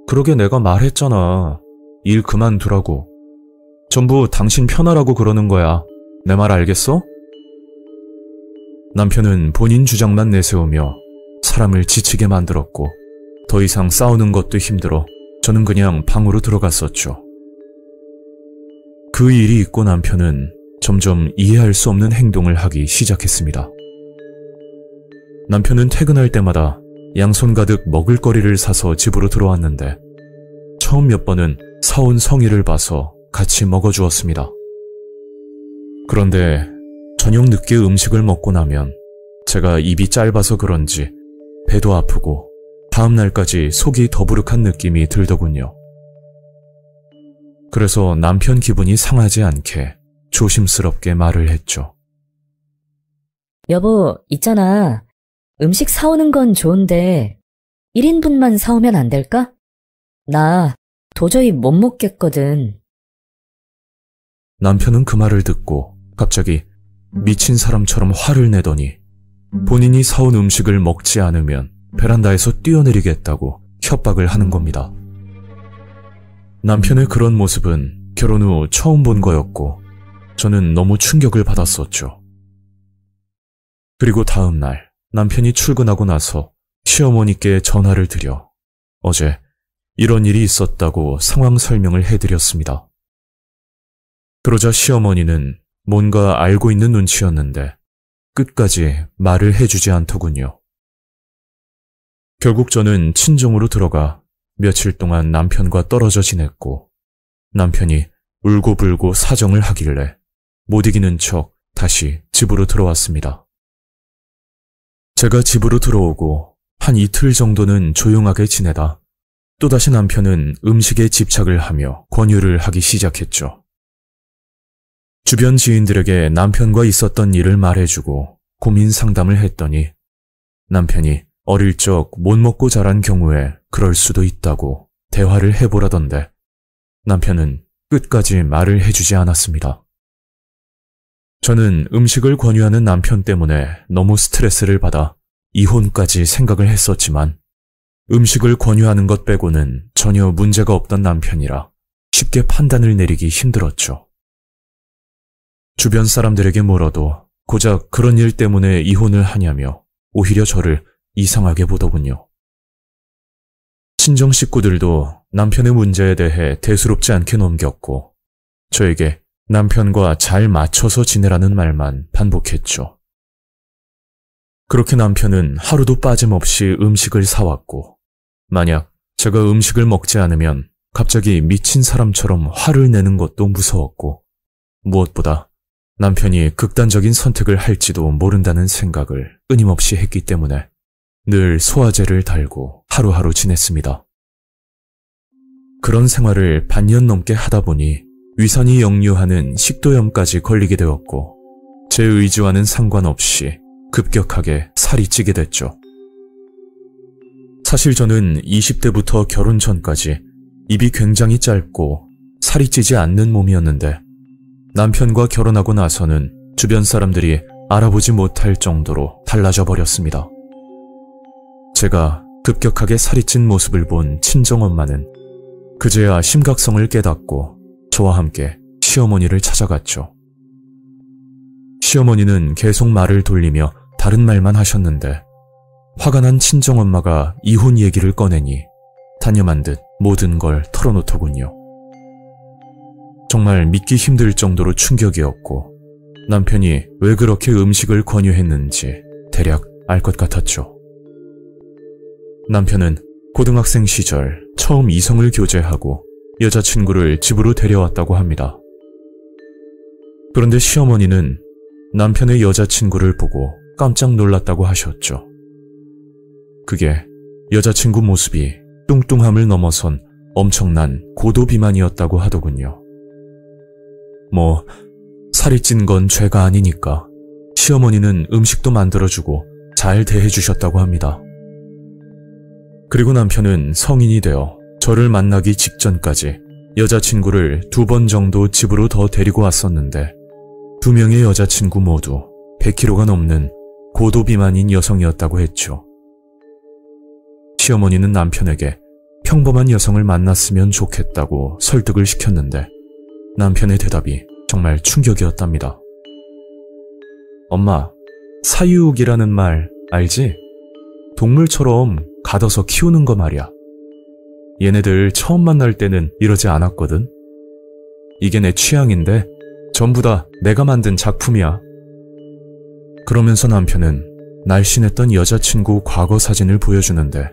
그러게 내가 말했잖아. 일 그만두라고. 전부 당신 편하라고 그러는 거야. 내 말 알겠어? 남편은 본인 주장만 내세우며 사람을 지치게 만들었고 더 이상 싸우는 것도 힘들어 저는 그냥 방으로 들어갔었죠. 그 일이 있고 남편은 점점 이해할 수 없는 행동을 하기 시작했습니다. 남편은 퇴근할 때마다 양손 가득 먹을거리를 사서 집으로 들어왔는데 처음 몇 번은 사온 성의를 봐서 같이 먹어주었습니다. 그런데 저녁 늦게 음식을 먹고 나면 제가 입이 짧아서 그런지 배도 아프고 다음 날까지 속이 더부룩한 느낌이 들더군요. 그래서 남편 기분이 상하지 않게 조심스럽게 말을 했죠. 여보, 있잖아. 음식 사오는 건 좋은데 1인분만 사오면 안 될까? 나 도저히 못 먹겠거든. 남편은 그 말을 듣고 갑자기 미친 사람처럼 화를 내더니 본인이 사온 음식을 먹지 않으면 베란다에서 뛰어내리겠다고 협박을 하는 겁니다. 남편의 그런 모습은 결혼 후 처음 본 거였고 저는 너무 충격을 받았었죠. 그리고 다음 날 남편이 출근하고 나서 시어머니께 전화를 드려 어제 이런 일이 있었다고 상황 설명을 해드렸습니다. 그러자 시어머니는 뭔가 알고 있는 눈치였는데 끝까지 말을 해주지 않더군요. 결국 저는 친정으로 들어가 며칠 동안 남편과 떨어져 지냈고 남편이 울고불고 사정을 하길래 못 이기는 척 다시 집으로 들어왔습니다. 제가 집으로 들어오고 한 이틀 정도는 조용하게 지내다 또다시 남편은 음식에 집착을 하며 권유를 하기 시작했죠. 주변 지인들에게 남편과 있었던 일을 말해주고 고민 상담을 했더니 남편이 어릴 적 못 먹고 자란 경우에 그럴 수도 있다고 대화를 해보라던데 남편은 끝까지 말을 해주지 않았습니다. 저는 음식을 권유하는 남편 때문에 너무 스트레스를 받아 이혼까지 생각을 했었지만 음식을 권유하는 것 빼고는 전혀 문제가 없던 남편이라 쉽게 판단을 내리기 힘들었죠. 주변 사람들에게 물어도 고작 그런 일 때문에 이혼을 하냐며 오히려 저를 이상하게 보더군요. 친정 식구들도 남편의 문제에 대해 대수롭지 않게 넘겼고 저에게 남편과 잘 맞춰서 지내라는 말만 반복했죠. 그렇게 남편은 하루도 빠짐없이 음식을 사왔고 만약 제가 음식을 먹지 않으면 갑자기 미친 사람처럼 화를 내는 것도 무서웠고 무엇보다 남편이 극단적인 선택을 할지도 모른다는 생각을 끊임없이 했기 때문에 늘 소화제를 달고 하루하루 지냈습니다. 그런 생활을 반년 넘게 하다 보니 위산이 역류하는 식도염까지 걸리게 되었고 제 의지와는 상관없이 급격하게 살이 찌게 됐죠. 사실 저는 20대부터 결혼 전까지 입이 굉장히 짧고 살이 찌지 않는 몸이었는데 남편과 결혼하고 나서는 주변 사람들이 알아보지 못할 정도로 달라져 버렸습니다. 제가 급격하게 살이 찐 모습을 본 친정엄마는 그제야 심각성을 깨닫고 저와 함께 시어머니를 찾아갔죠. 시어머니는 계속 말을 돌리며 다른 말만 하셨는데 화가 난 친정엄마가 이혼 얘기를 꺼내니 단념한 듯 모든 걸 털어놓더군요. 정말 믿기 힘들 정도로 충격이었고 남편이 왜 그렇게 음식을 권유했는지 대략 알 것 같았죠. 남편은 고등학생 시절 처음 이성을 교제하고 여자친구를 집으로 데려왔다고 합니다. 그런데 시어머니는 남편의 여자친구를 보고 깜짝 놀랐다고 하셨죠. 그게 여자친구 모습이 뚱뚱함을 넘어선 엄청난 고도비만이었다고 하더군요. 살이 찐 건 죄가 아니니까 시어머니는 음식도 만들어주고 잘 대해주셨다고 합니다. 그리고 남편은 성인이 되어 저를 만나기 직전까지 여자친구를 2번 정도 집으로 더 데리고 왔었는데 2명의 여자친구 모두 100kg가 넘는 고도비만인 여성이었다고 했죠. 시어머니는 남편에게 평범한 여성을 만났으면 좋겠다고 설득을 시켰는데 남편의 대답이 정말 충격이었답니다. 엄마, 사유육이라는 말 알지? 동물처럼 가둬서 키우는 거 말이야. 얘네들 처음 만날 때는 이러지 않았거든. 이게 내 취향인데 전부 다 내가 만든 작품이야. 그러면서 남편은 날씬했던 여자친구 과거 사진을 보여주는데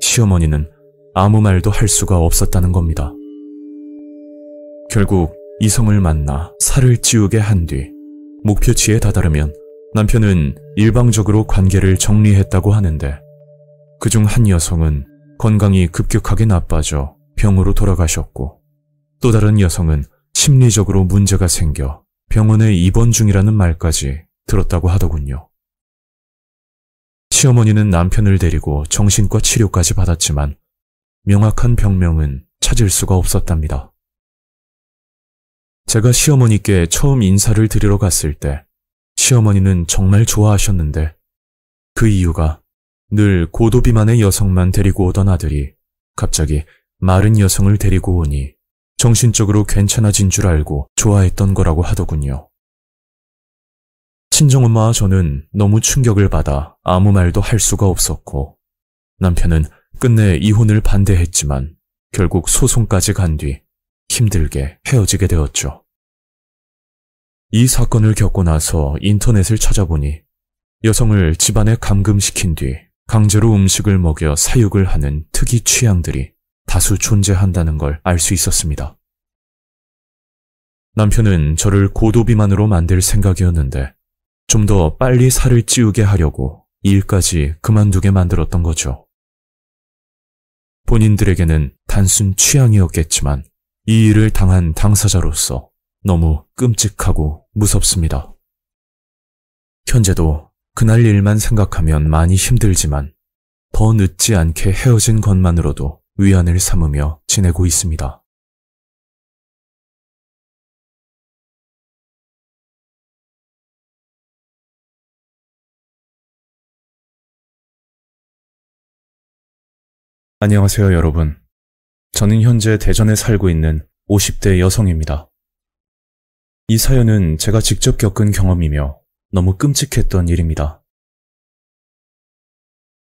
시어머니는 아무 말도 할 수가 없었다는 겁니다. 결국 이성을 만나 살을 찌우게 한 뒤 목표치에 다다르면 남편은 일방적으로 관계를 정리했다고 하는데 그중 한 여성은 건강이 급격하게 나빠져 병으로 돌아가셨고 또 다른 여성은 심리적으로 문제가 생겨 병원에 입원 중이라는 말까지 들었다고 하더군요. 시어머니는 남편을 데리고 정신과 치료까지 받았지만 명확한 병명은 찾을 수가 없었답니다. 제가 시어머니께 처음 인사를 드리러 갔을 때 시어머니는 정말 좋아하셨는데 그 이유가 늘 고도비만의 여성만 데리고 오던 아들이 갑자기 마른 여성을 데리고 오니 정신적으로 괜찮아진 줄 알고 좋아했던 거라고 하더군요. 친정엄마와 저는 너무 충격을 받아 아무 말도 할 수가 없었고 남편은 끝내 이혼을 반대했지만 결국 소송까지 간 뒤 힘들게 헤어지게 되었죠. 이 사건을 겪고 나서 인터넷을 찾아보니 여성을 집안에 감금시킨 뒤 강제로 음식을 먹여 사육을 하는 특이 취향들이 다수 존재한다는 걸 알 수 있었습니다. 남편은 저를 고도비만으로 만들 생각이었는데 좀 더 빨리 살을 찌우게 하려고 일까지 그만두게 만들었던 거죠. 본인들에게는 단순 취향이었겠지만 이 일을 당한 당사자로서 너무 끔찍하고 무섭습니다. 현재도 그날 일만 생각하면 많이 힘들지만 더 늦지 않게 헤어진 것만으로도 위안을 삼으며 지내고 있습니다. 안녕하세요, 여러분. 저는 현재 대전에 살고 있는 50대 여성입니다. 이 사연은 제가 직접 겪은 경험이며 너무 끔찍했던 일입니다.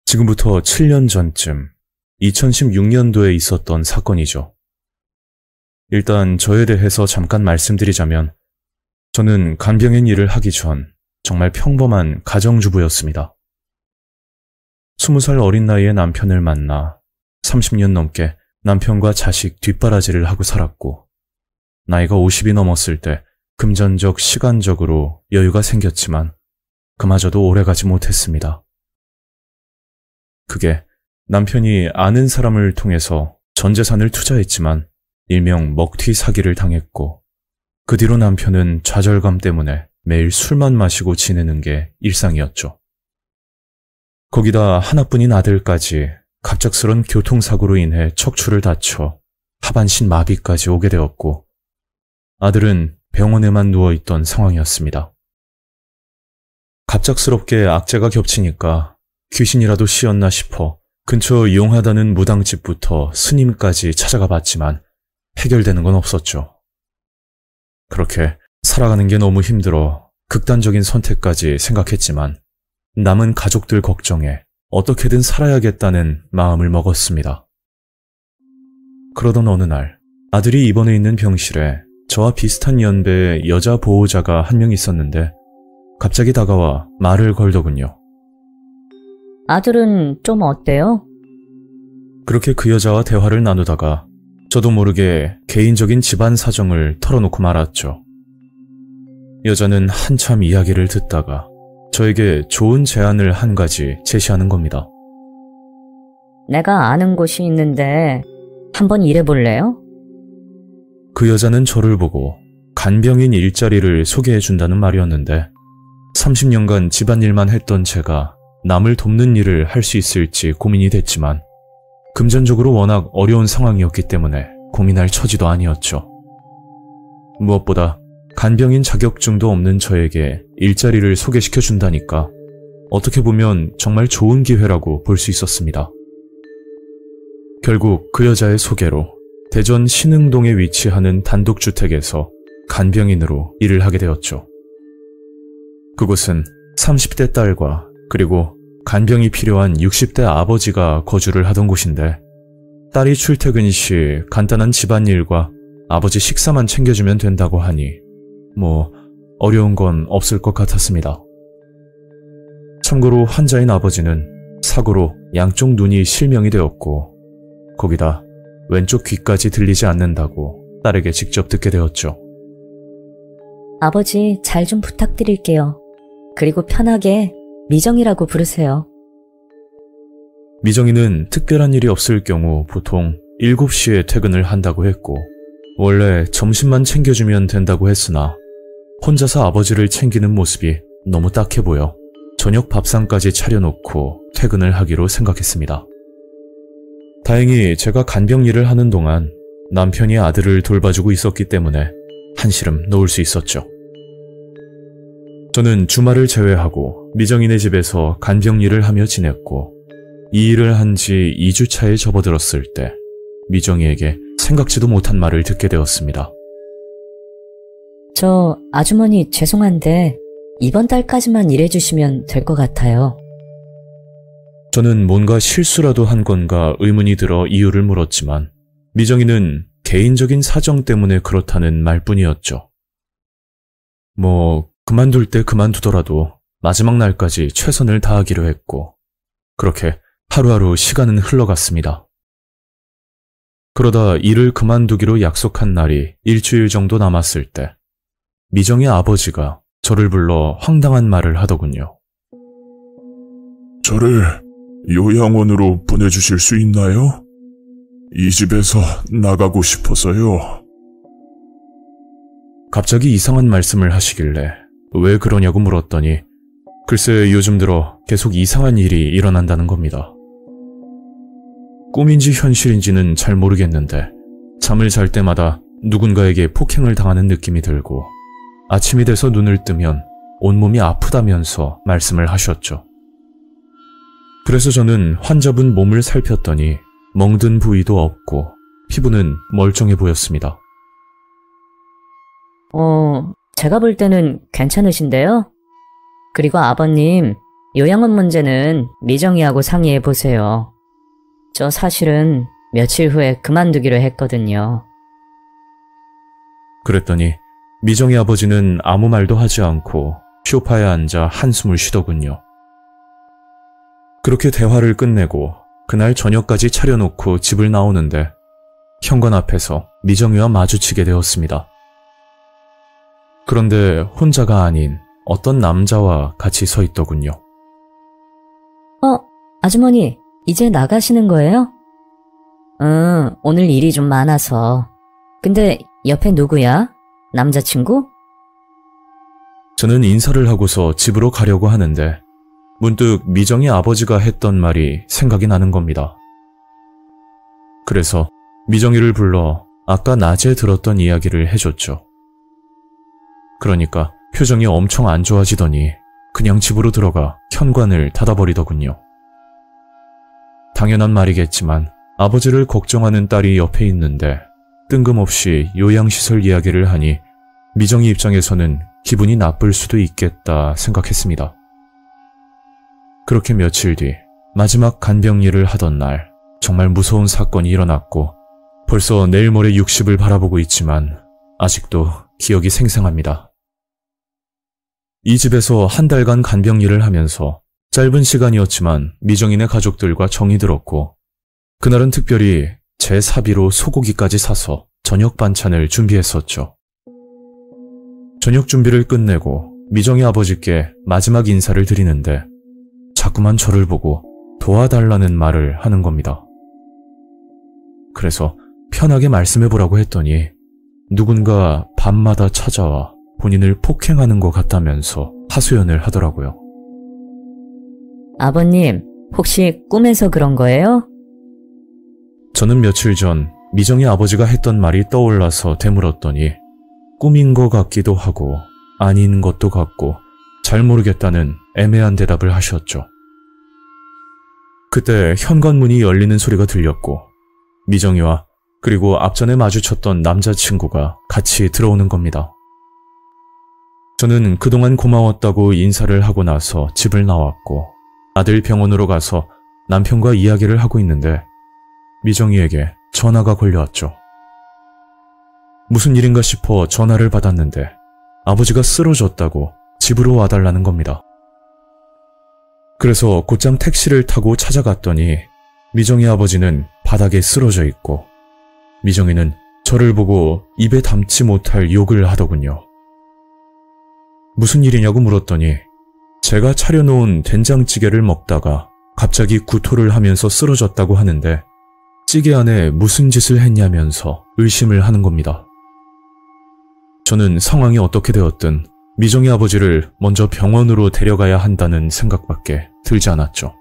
지금부터 7년 전쯤 2016년도에 있었던 사건이죠. 일단 저에 대해서 잠깐 말씀드리자면 저는 간병인 일을 하기 전 정말 평범한 가정주부였습니다. 20살 어린 나이에 남편을 만나 30년 넘게 남편과 자식 뒷바라지를 하고 살았고 나이가 50이 넘었을 때 금전적, 시간적으로 여유가 생겼지만 그마저도 오래가지 못했습니다. 그게 남편이 아는 사람을 통해서 전 재산을 투자했지만 일명 먹튀 사기를 당했고 그 뒤로 남편은 좌절감 때문에 매일 술만 마시고 지내는 게 일상이었죠. 거기다 하나뿐인 아들까지 갑작스런 교통사고로 인해 척추를 다쳐 하반신 마비까지 오게 되었고 아들은 병원에만 누워있던 상황이었습니다. 갑작스럽게 악재가 겹치니까 귀신이라도 씌었나 싶어 근처 용하다는 무당집부터 스님까지 찾아가 봤지만 해결되는 건 없었죠. 그렇게 살아가는 게 너무 힘들어 극단적인 선택까지 생각했지만 남은 가족들 걱정에 어떻게든 살아야겠다는 마음을 먹었습니다. 그러던 어느 날 아들이 입원해 있는 병실에 저와 비슷한 연배의 여자 보호자가 한 명 있었는데 갑자기 다가와 말을 걸더군요. 아들은 좀 어때요? 그렇게 그 여자와 대화를 나누다가 저도 모르게 개인적인 집안 사정을 털어놓고 말았죠. 여자는 한참 이야기를 듣다가 저에게 좋은 제안을 한 가지 제시하는 겁니다. 내가 아는 곳이 있는데 한번 일해볼래요? 그 여자는 저를 보고 간병인 일자리를 소개해준다는 말이었는데 30년간 집안일만 했던 제가 남을 돕는 일을 할 수 있을지 고민이 됐지만 금전적으로 워낙 어려운 상황이었기 때문에 고민할 처지도 아니었죠. 무엇보다 간병인 자격증도 없는 저에게 일자리를 소개시켜준다니까 어떻게 보면 정말 좋은 기회라고 볼 수 있었습니다. 결국 그 여자의 소개로 대전 신흥동에 위치하는 단독주택에서 간병인으로 일을 하게 되었죠. 그곳은 30대 딸과 그리고 간병이 필요한 60대 아버지가 거주를 하던 곳인데 딸이 출퇴근 시 간단한 집안일과 아버지 식사만 챙겨주면 된다고 하니 어려운 건 없을 것 같았습니다. 참고로 환자인 아버지는 사고로 양쪽 눈이 실명이 되었고 거기다 왼쪽 귀까지 들리지 않는다고 딸에게 직접 듣게 되었죠. 아버지 잘 좀 부탁드릴게요. 그리고 편하게 미정이라고 부르세요. 미정이는 특별한 일이 없을 경우 보통 7시에 퇴근을 한다고 했고 원래 점심만 챙겨주면 된다고 했으나 혼자서 아버지를 챙기는 모습이 너무 딱해 보여 저녁 밥상까지 차려놓고 퇴근을 하기로 생각했습니다. 다행히 제가 간병 일을 하는 동안 남편이 아들을 돌봐주고 있었기 때문에 한시름 놓을 수 있었죠. 저는 주말을 제외하고 미정이네 집에서 간병 일을 하며 지냈고 이 일을 한 지 2주 차에 접어들었을 때 미정이에게 생각지도 못한 말을 듣게 되었습니다. 저 아주머니 죄송한데 이번 달까지만 일해주시면 될 것 같아요. 저는 뭔가 실수라도 한 건가 의문이 들어 이유를 물었지만 미정이는 개인적인 사정 때문에 그렇다는 말뿐이었죠. 그만둘 때 그만두더라도 마지막 날까지 최선을 다하기로 했고 그렇게 하루하루 시간은 흘러갔습니다. 그러다 일을 그만두기로 약속한 날이 일주일 정도 남았을 때 미정의 아버지가 저를 불러 황당한 말을 하더군요. 저를 요양원으로 보내주실 수 있나요? 이 집에서 나가고 싶어서요. 갑자기 이상한 말씀을 하시길래 왜 그러냐고 물었더니 글쎄 요즘 들어 계속 이상한 일이 일어난다는 겁니다. 꿈인지 현실인지는 잘 모르겠는데 잠을 잘 때마다 누군가에게 폭행을 당하는 느낌이 들고 아침이 돼서 눈을 뜨면 온몸이 아프다면서 말씀을 하셨죠. 그래서 저는 환자분 몸을 살폈더니 멍든 부위도 없고 피부는 멀쩡해 보였습니다. 제가 볼 때는 괜찮으신데요? 그리고 아버님, 요양원 문제는 미정이하고 상의해 보세요. 저 사실은 며칠 후에 그만두기로 했거든요. 그랬더니 미정이 아버지는 아무 말도 하지 않고 소파에 앉아 한숨을 쉬더군요. 그렇게 대화를 끝내고 그날 저녁까지 차려놓고 집을 나오는데 현관 앞에서 미정이와 마주치게 되었습니다. 그런데 혼자가 아닌 어떤 남자와 같이 서 있더군요. 아주머니, 이제 나가시는 거예요? 오늘 일이 좀 많아서. 근데 옆에 누구야? 남자친구? 저는 인사를 하고서 집으로 가려고 하는데 문득 미정이 아버지가 했던 말이 생각이 나는 겁니다. 그래서 미정이를 불러 아까 낮에 들었던 이야기를 해줬죠. 그러니까 표정이 엄청 안 좋아지더니 그냥 집으로 들어가 현관을 닫아버리더군요. 당연한 말이겠지만 아버지를 걱정하는 딸이 옆에 있는데 뜬금없이 요양시설 이야기를 하니 미정이 입장에서는 기분이 나쁠 수도 있겠다 생각했습니다. 그렇게 며칠 뒤 마지막 간병일을 하던 날 정말 무서운 사건이 일어났고 벌써 내일 모레 60을 바라보고 있지만 아직도 기억이 생생합니다. 이 집에서 한 달간 간병일을 하면서 짧은 시간이었지만 미정이네 가족들과 정이 들었고 그날은 특별히 제 사비로 소고기까지 사서 저녁 반찬을 준비했었죠. 저녁 준비를 끝내고 미정이 아버지께 마지막 인사를 드리는데 자꾸만 저를 보고 도와달라는 말을 하는 겁니다. 그래서 편하게 말씀해보라고 했더니 누군가 밤마다 찾아와 본인을 폭행하는 것 같다면서 하소연을 하더라고요. 아버님, 혹시 꿈에서 그런 거예요? 저는 며칠 전 미정이 아버지가 했던 말이 떠올라서 되물었더니 꿈인 것 같기도 하고 아닌 것도 같고 잘 모르겠다는 애매한 대답을 하셨죠. 그때 현관문이 열리는 소리가 들렸고 미정이와 그리고 앞전에 마주쳤던 남자친구가 같이 들어오는 겁니다. 저는 그동안 고마웠다고 인사를 하고 나서 집을 나왔고 아들 병원으로 가서 남편과 이야기를 하고 있는데 미정이에게 전화가 걸려왔죠. 무슨 일인가 싶어 전화를 받았는데 아버지가 쓰러졌다고 집으로 와달라는 겁니다. 그래서 곧장 택시를 타고 찾아갔더니 미정이 아버지는 바닥에 쓰러져 있고 미정이는 저를 보고 입에 담지 못할 욕을 하더군요. 무슨 일이냐고 물었더니 제가 차려놓은 된장찌개를 먹다가 갑자기 구토를 하면서 쓰러졌다고 하는데 찌개 안에 무슨 짓을 했냐면서 의심을 하는 겁니다. 저는 상황이 어떻게 되었든 미정이 아버지를 먼저 병원으로 데려가야 한다는 생각밖에 들지 않았죠.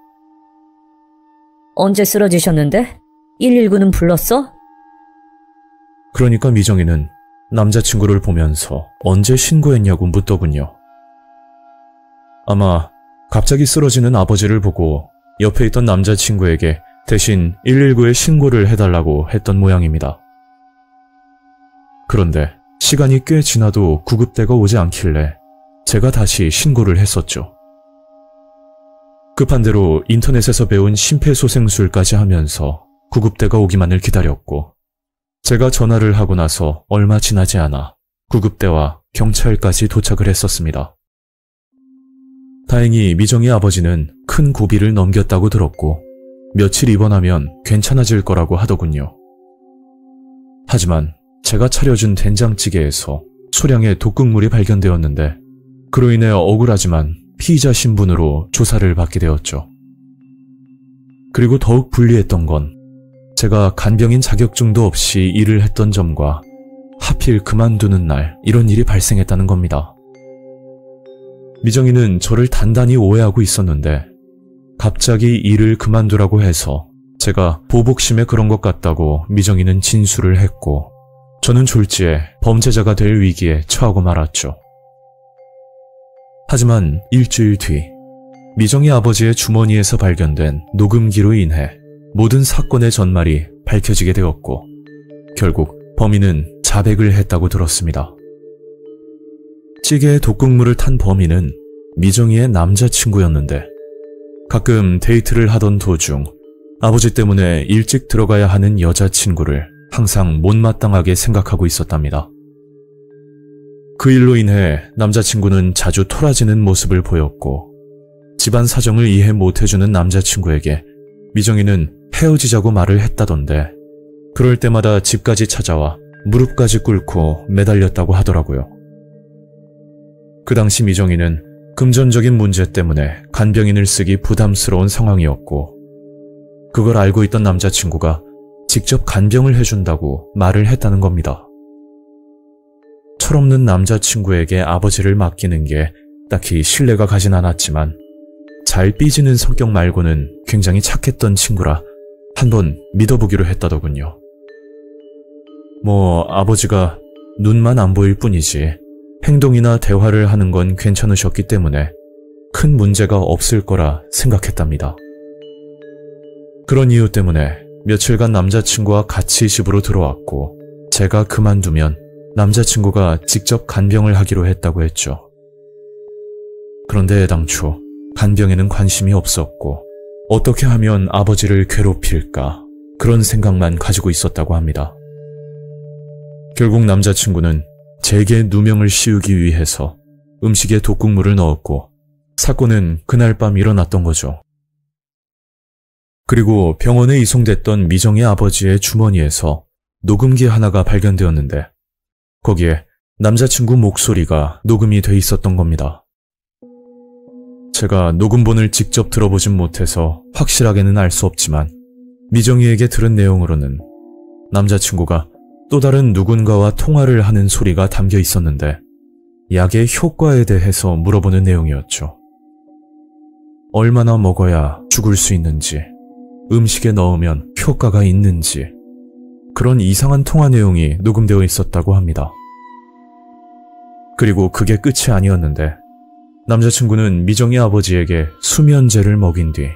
언제 쓰러지셨는데? 119는 불렀어? 그러니까 미정이는 남자친구를 보면서 언제 신고했냐고 묻더군요. 아마 갑자기 쓰러지는 아버지를 보고 옆에 있던 남자친구에게 대신 119에 신고를 해달라고 했던 모양입니다. 그런데 시간이 꽤 지나도 구급대가 오지 않길래 제가 다시 신고를 했었죠. 급한 대로 인터넷에서 배운 심폐소생술까지 하면서 구급대가 오기만을 기다렸고 제가 전화를 하고 나서 얼마 지나지 않아 구급대와 경찰까지 도착을 했었습니다. 다행히 미정이 아버지는 큰 고비를 넘겼다고 들었고 며칠 입원하면 괜찮아질 거라고 하더군요. 하지만 제가 차려준 된장찌개에서 소량의 독극물이 발견되었는데 그로 인해 억울하지만 피의자 신분으로 조사를 받게 되었죠. 그리고 더욱 불리했던 건 제가 간병인 자격증도 없이 일을 했던 점과 하필 그만두는 날 이런 일이 발생했다는 겁니다. 미정이는 저를 단단히 오해하고 있었는데 갑자기 일을 그만두라고 해서 제가 보복심에 그런 것 같다고 미정이는 진술을 했고 저는 졸지에 범죄자가 될 위기에 처하고 말았죠. 하지만 일주일 뒤 미정이 아버지의 주머니에서 발견된 녹음기로 인해 모든 사건의 전말이 밝혀지게 되었고 결국 범인은 자백을 했다고 들었습니다. 찌개에 독극물을 탄 범인은 미정이의 남자친구였는데 가끔 데이트를 하던 도중 아버지 때문에 일찍 들어가야 하는 여자친구를 항상 못마땅하게 생각하고 있었답니다. 그 일로 인해 남자친구는 자주 토라지는 모습을 보였고 집안 사정을 이해 못해주는 남자친구에게 미정이는 헤어지자고 말을 했다던데 그럴 때마다 집까지 찾아와 무릎까지 꿇고 매달렸다고 하더라고요. 그 당시 미정이는 금전적인 문제 때문에 간병인을 쓰기 부담스러운 상황이었고 그걸 알고 있던 남자친구가 직접 간병을 해준다고 말을 했다는 겁니다. 철없는 남자친구에게 아버지를 맡기는 게 딱히 신뢰가 가진 않았지만 잘 삐지는 성격 말고는 굉장히 착했던 친구라 한번 믿어보기로 했다더군요. 아버지가 눈만 안 보일 뿐이지 행동이나 대화를 하는 건 괜찮으셨기 때문에 큰 문제가 없을 거라 생각했답니다. 그런 이유 때문에 며칠간 남자친구와 같이 집으로 들어왔고 제가 그만두면 남자친구가 직접 간병을 하기로 했다고 했죠. 그런데 당초 간병에는 관심이 없었고 어떻게 하면 아버지를 괴롭힐까 그런 생각만 가지고 있었다고 합니다. 결국 남자친구는 제게 누명을 씌우기 위해서 음식에 독극물을 넣었고 사건은 그날 밤 일어났던 거죠. 그리고 병원에 이송됐던 미정의 아버지의 주머니에서 녹음기 하나가 발견되었는데 거기에 남자친구 목소리가 녹음이 돼 있었던 겁니다. 제가 녹음본을 직접 들어보진 못해서 확실하게는 알 수 없지만 미정이에게 들은 내용으로는 남자친구가 또 다른 누군가와 통화를 하는 소리가 담겨 있었는데 약의 효과에 대해서 물어보는 내용이었죠. 얼마나 먹어야 죽을 수 있는지, 음식에 넣으면 효과가 있는지 그런 이상한 통화 내용이 녹음되어 있었다고 합니다. 그리고 그게 끝이 아니었는데 남자친구는 미정이 아버지에게 수면제를 먹인 뒤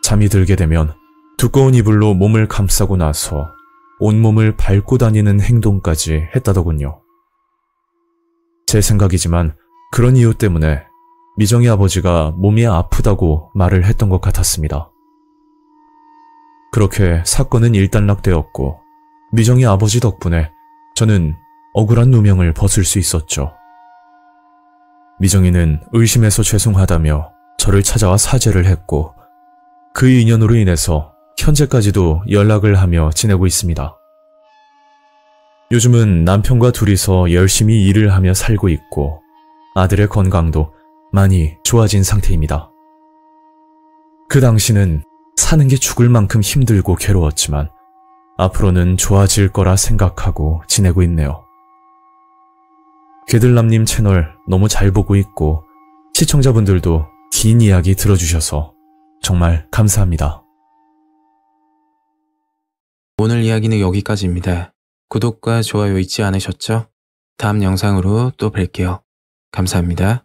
잠이 들게 되면 두꺼운 이불로 몸을 감싸고 나서 온몸을 밟고 다니는 행동까지 했다더군요. 제 생각이지만 그런 이유 때문에 미정이 아버지가 몸이 아프다고 말을 했던 것 같았습니다. 그렇게 사건은 일단락되었고 미정이 아버지 덕분에 저는 억울한 누명을 벗을 수 있었죠. 미정이는 의심해서 죄송하다며 저를 찾아와 사죄를 했고 그 인연으로 인해서 현재까지도 연락을 하며 지내고 있습니다. 요즘은 남편과 둘이서 열심히 일을 하며 살고 있고 아들의 건강도 많이 좋아진 상태입니다. 그 당시는 사는 게 죽을 만큼 힘들고 괴로웠지만 앞으로는 좋아질 거라 생각하고 지내고 있네요. 개들남님 채널 너무 잘 보고 있고 시청자분들도 긴 이야기 들어주셔서 정말 감사합니다. 오늘 이야기는 여기까지입니다. 구독과 좋아요 잊지 않으셨죠? 다음 영상으로 또 뵐게요. 감사합니다.